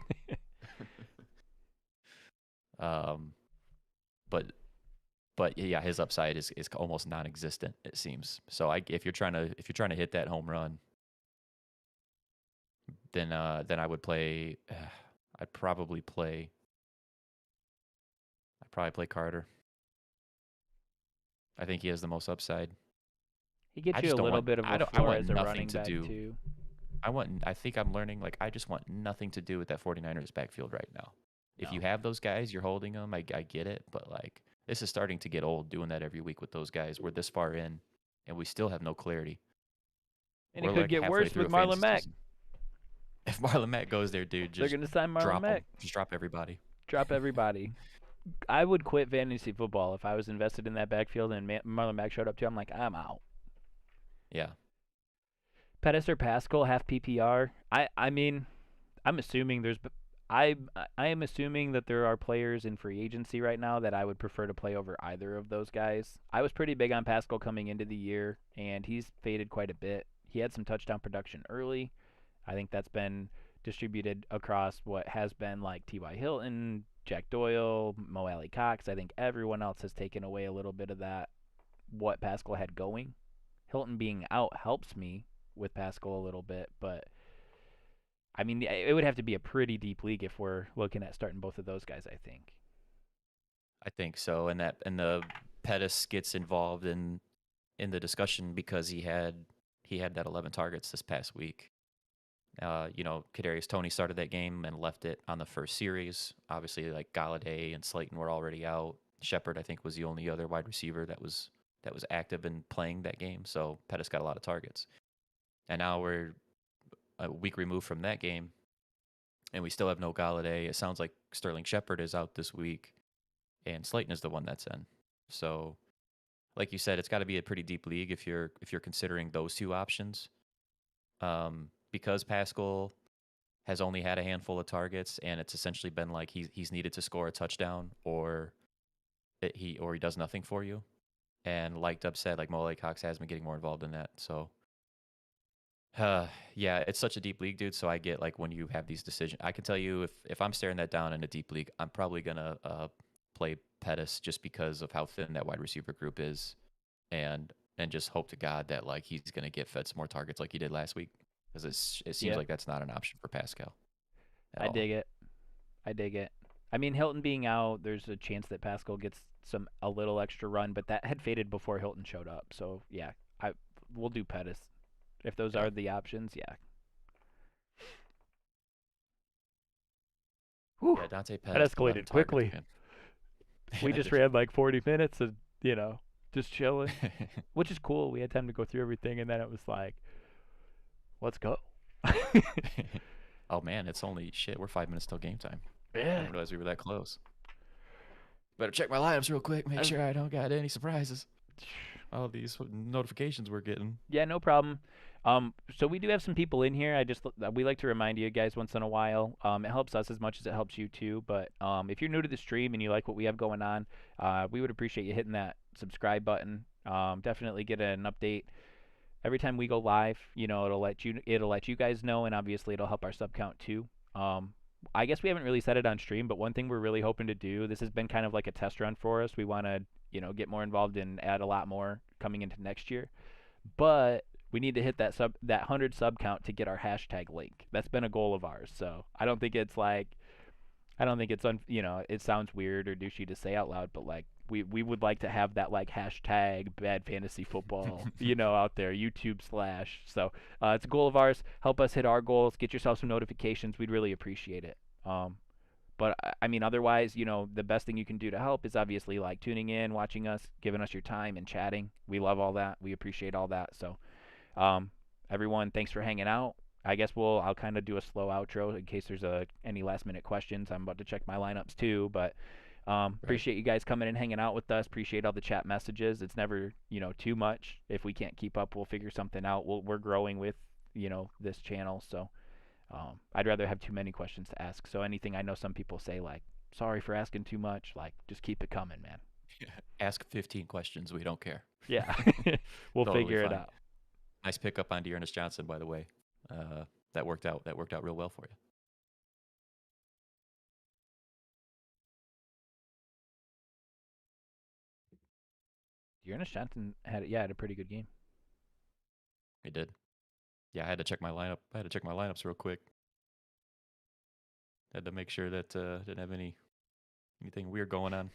But yeah, his upside is almost non-existent, it seems. So if you're trying to hit that home run, then I would play. I'd probably play Carter. I think he has the most upside. He gets you a little bit of a floor as a running back too. I think I'm learning, like, I just want nothing to do with that 49ers backfield right now. No. If you have those guys, you're holding them, I get it. But, like, this is starting to get old doing that every week with those guys. We're this far in, and we still have no clarity. And it could get worse with Marlon Mack. If Marlon Mack goes there, dude, they're going to sign Marlon Mack. Just drop everybody. Drop everybody. I would quit fantasy football if I was invested in that backfield and Marlon Mack showed up too. I'm like, I'm out. Yeah. Pettis or Pascal, half PPR. I mean, I'm assuming I am assuming that there are players in free agency right now that I would prefer to play over either of those guys. I was pretty big on Pascal coming into the year, and he's faded quite a bit. He had some touchdown production early. I think that's been distributed across what has been like T.Y. Hilton, Jack Doyle, Mo Alley Cox. I think everyone else has taken away a little bit of that, what Pascal had going. Hilton being out helps me with Pascal a little bit, but I mean, it would have to be a pretty deep league if we're looking at starting both of those guys, I think. I think so, and the Pettis gets involved in the discussion because he had that 11 targets this past week. Kadarius Toney started that game and left it on the first series. Obviously, like Galladay and Slayton were already out. Shepard, I think, was the only other wide receiver that was active and playing that game. So Pettis got a lot of targets. And now we're a week removed from that game, and we still have no Galladay. It sounds like Sterling Shepard is out this week, and Slayton is the one that's in. So, like you said, it's got to be a pretty deep league if you're considering those two options. Because Pascal has only had a handful of targets, and it's essentially been like he's needed to score a touchdown, or he does nothing for you. And like Dub said, like Mo Cox has been getting more involved in that. So, yeah, it's such a deep league, dude. So I get, like, when you have these decisions, I can tell you if I'm staring that down in a deep league, I'm probably gonna play Pettis just because of how thin that wide receiver group is, and just hope to God that, like, he's gonna get fed some more targets like he did last week. Because it seems like that's not an option for Pascal. I dig it. I mean, Hilton being out, there's a chance that Pascal gets a little extra run, but that had faded before Hilton showed up. So yeah, we'll do Pettis if those are the options. Yeah. Whew. Yeah, Dante Pettis. That escalated quickly. We just ran like 40 minutes and just chilling, which is cool. We had time to go through everything, and then it was like, let's go. Oh man, it's only we're 5 minutes till game time. Yeah. I didn't realize we were that close. Better check my lineups real quick, make sure I don't got any surprises. all these notifications we're getting. Yeah, no problem. So we do have some people in here. We like to remind you guys once in a while. It helps us as much as it helps you too. But if you're new to the stream and you like what we have going on, we would appreciate you hitting that subscribe button. Definitely get an update every time we go live. It'll let you guys know, and obviously it'll help our sub count too. I guess we haven't really said it on stream, but one thing we're really hoping to do, this has been kind of like a test run for us. We want to, get more involved and add a lot more coming into next year. But we need to hit that 100 sub count to get our hashtag link. That's been a goal of ours. So it sounds weird or douchey to say out loud, but like we would like to have that like hashtag bad fantasy football, out there, YouTube / So it's a goal of ours. Help us hit our goals. Get yourself some notifications. We'd really appreciate it. But I mean, otherwise, the best thing you can do to help is obviously like tuning in, watching us, giving us your time, and chatting. We love all that. We appreciate all that. So, everyone, thanks for hanging out. I guess I'll kind of do a slow outro in case there's any last minute questions. I'm about to check my lineups too, but appreciate you guys coming and hanging out with us. Appreciate all the chat messages. It's never too much. If we can't keep up, we'll figure something out. We're growing with this channel, so. I'd rather have too many questions to ask. So anything, I know some people say like, sorry for asking too much. Like, just keep it coming, man. Ask 15 questions. We don't care. Yeah, we'll Totally figure it fine. out. Nice pickup on Dearness Johnson, by the way. That worked out. That worked out real well for you. Dearness Johnson had a pretty good game. He did. Yeah, I had to check my lineup. I had to check my lineups real quick. Had to make sure that didn't have anything weird going on.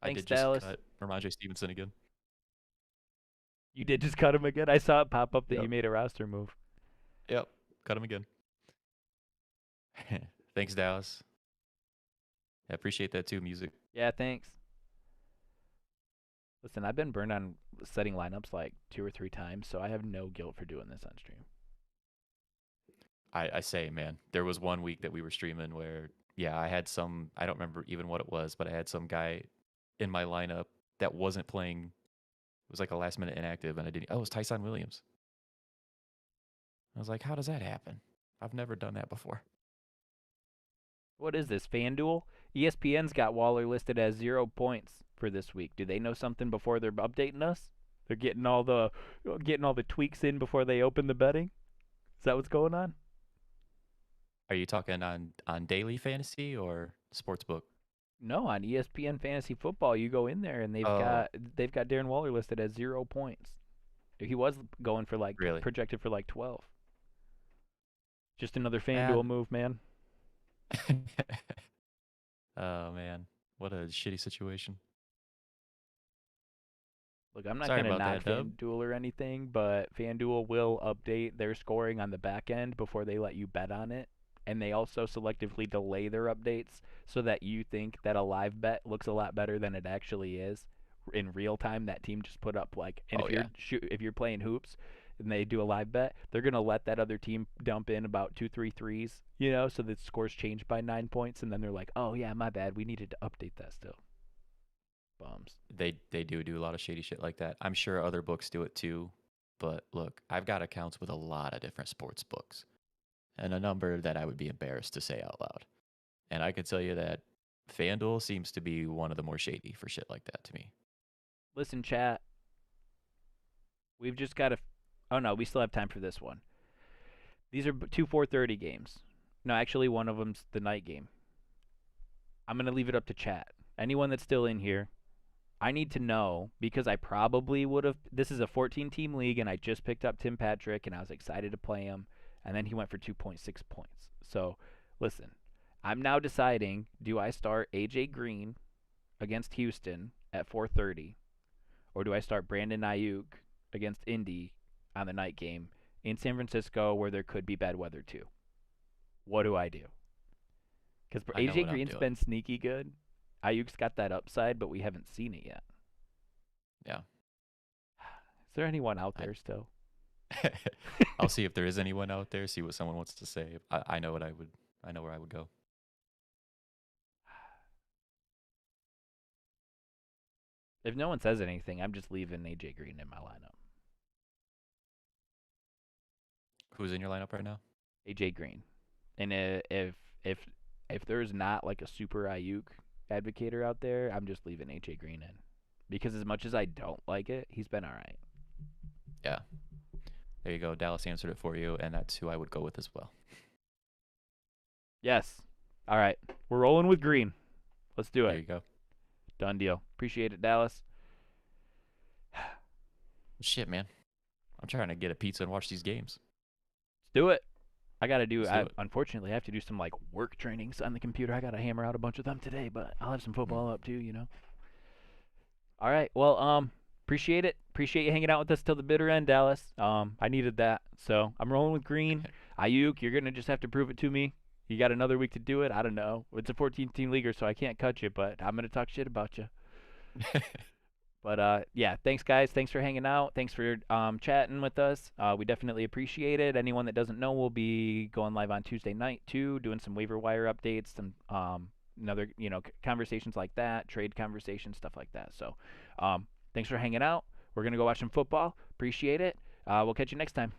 Thanks, I did just Dallas. cut Ramondre Stevenson again. You did just cut him again? I saw it pop up that Yep. you made a roster move. Yep, cut him again. Thanks, Dallas. I appreciate that too, music. Yeah, thanks. Listen, I've been burned on setting lineups like 2 or 3 times, so I have no guilt for doing this on stream. I say, man, there was one week that we were streaming where, yeah, I had some, I don't remember even what it was, but I had some guy in my lineup that wasn't playing. It was like a last minute inactive, and it was Tyson Williams. I was like, how does that happen? I've never done that before. What is this, FanDuel? ESPN's got Waller listed as 0 points for this week. Do they know something before they're updating us? They're getting all the tweaks in before they open the betting? Is that what's going on? Are you talking on daily fantasy or sportsbook? No, on ESPN Fantasy Football, you go in there and they've got Darren Waller listed as 0 points. He was going for like Really? projected for like 12. Just another FanDuel move, man. Oh man, what a shitty situation. Look, I'm not Sorry going to about knock that, Dub. FanDuel or anything, but FanDuel will update their scoring on the back end before they let you bet on it. And they also selectively delay their updates so that you think that a live bet looks a lot better than it actually is. In real time, that team just put up like, and if you're playing hoops and they do a live bet, they're gonna let that other team dump in about 2-3 threes, so the scores change by 9 points, and then they're like, oh yeah, my bad, we needed to update that still. Bums. They do a lot of shady shit like that. I'm sure other books do it too, but look, I've got accounts with a lot of different sports books, and a number that I would be embarrassed to say out loud. And I can tell you that FanDuel seems to be one of the more shady for shit like that to me. Listen, chat. We've just got to. Oh no, we still have time for this one. These are 2 4:30 games. No, actually, one of them's the night game. I'm gonna leave it up to chat. Anyone that's still in here, I need to know because I probably would have. This is a 14-team league, and I just picked up Tim Patrick, and I was excited to play him, and then he went for 2.6 points. So, listen, I'm now deciding: do I start AJ Green against Houston at 4:30? Or do I start Brandon Ayuk against Indy on the night game in San Francisco where there could be bad weather too? What do I do? Because AJ Green's been sneaky good. Ayuk's got that upside, but we haven't seen it yet. Yeah. Is there anyone out there still? I'll see if there is anyone out there, see what someone wants to say. I know where I would go. If no one says anything, I'm just leaving AJ Green in my lineup. Who's in your lineup right now? AJ Green. And if if there's not like a super Ayuk advocator out there, I'm just leaving AJ Green in. Because as much as I don't like it, he's been all right. Yeah. There you go. Dallas answered it for you, and that's who I would go with as well. Yes. All right. We're rolling with Green. Let's do There it. you go. Done deal. Appreciate it, Dallas. Shit, man. I'm trying to get a pizza and watch these games. Let's do it. I got to do, Let's do it. unfortunately, I have to do some like work trainings on the computer. I got to hammer out a bunch of them today, but I'll have some football up too, you know. All right. Well, appreciate it. Appreciate you hanging out with us till the bitter end, Dallas. I needed that. So I'm rolling with Green. Ayuk, you're going to just have to prove it to me. You got another week to do it. I don't know. It's a 14-team leaguer, so I can't cut you, but I'm going to talk shit about you. But yeah, thanks guys. Thanks for hanging out. Thanks for chatting with us. We definitely appreciate it. Anyone that doesn't know, we'll be going live on Tuesday night too, doing some waiver wire updates, some another conversations like that, trade conversations, stuff like that. So thanks for hanging out. We're gonna go watch some football. Appreciate it. We'll catch you next time.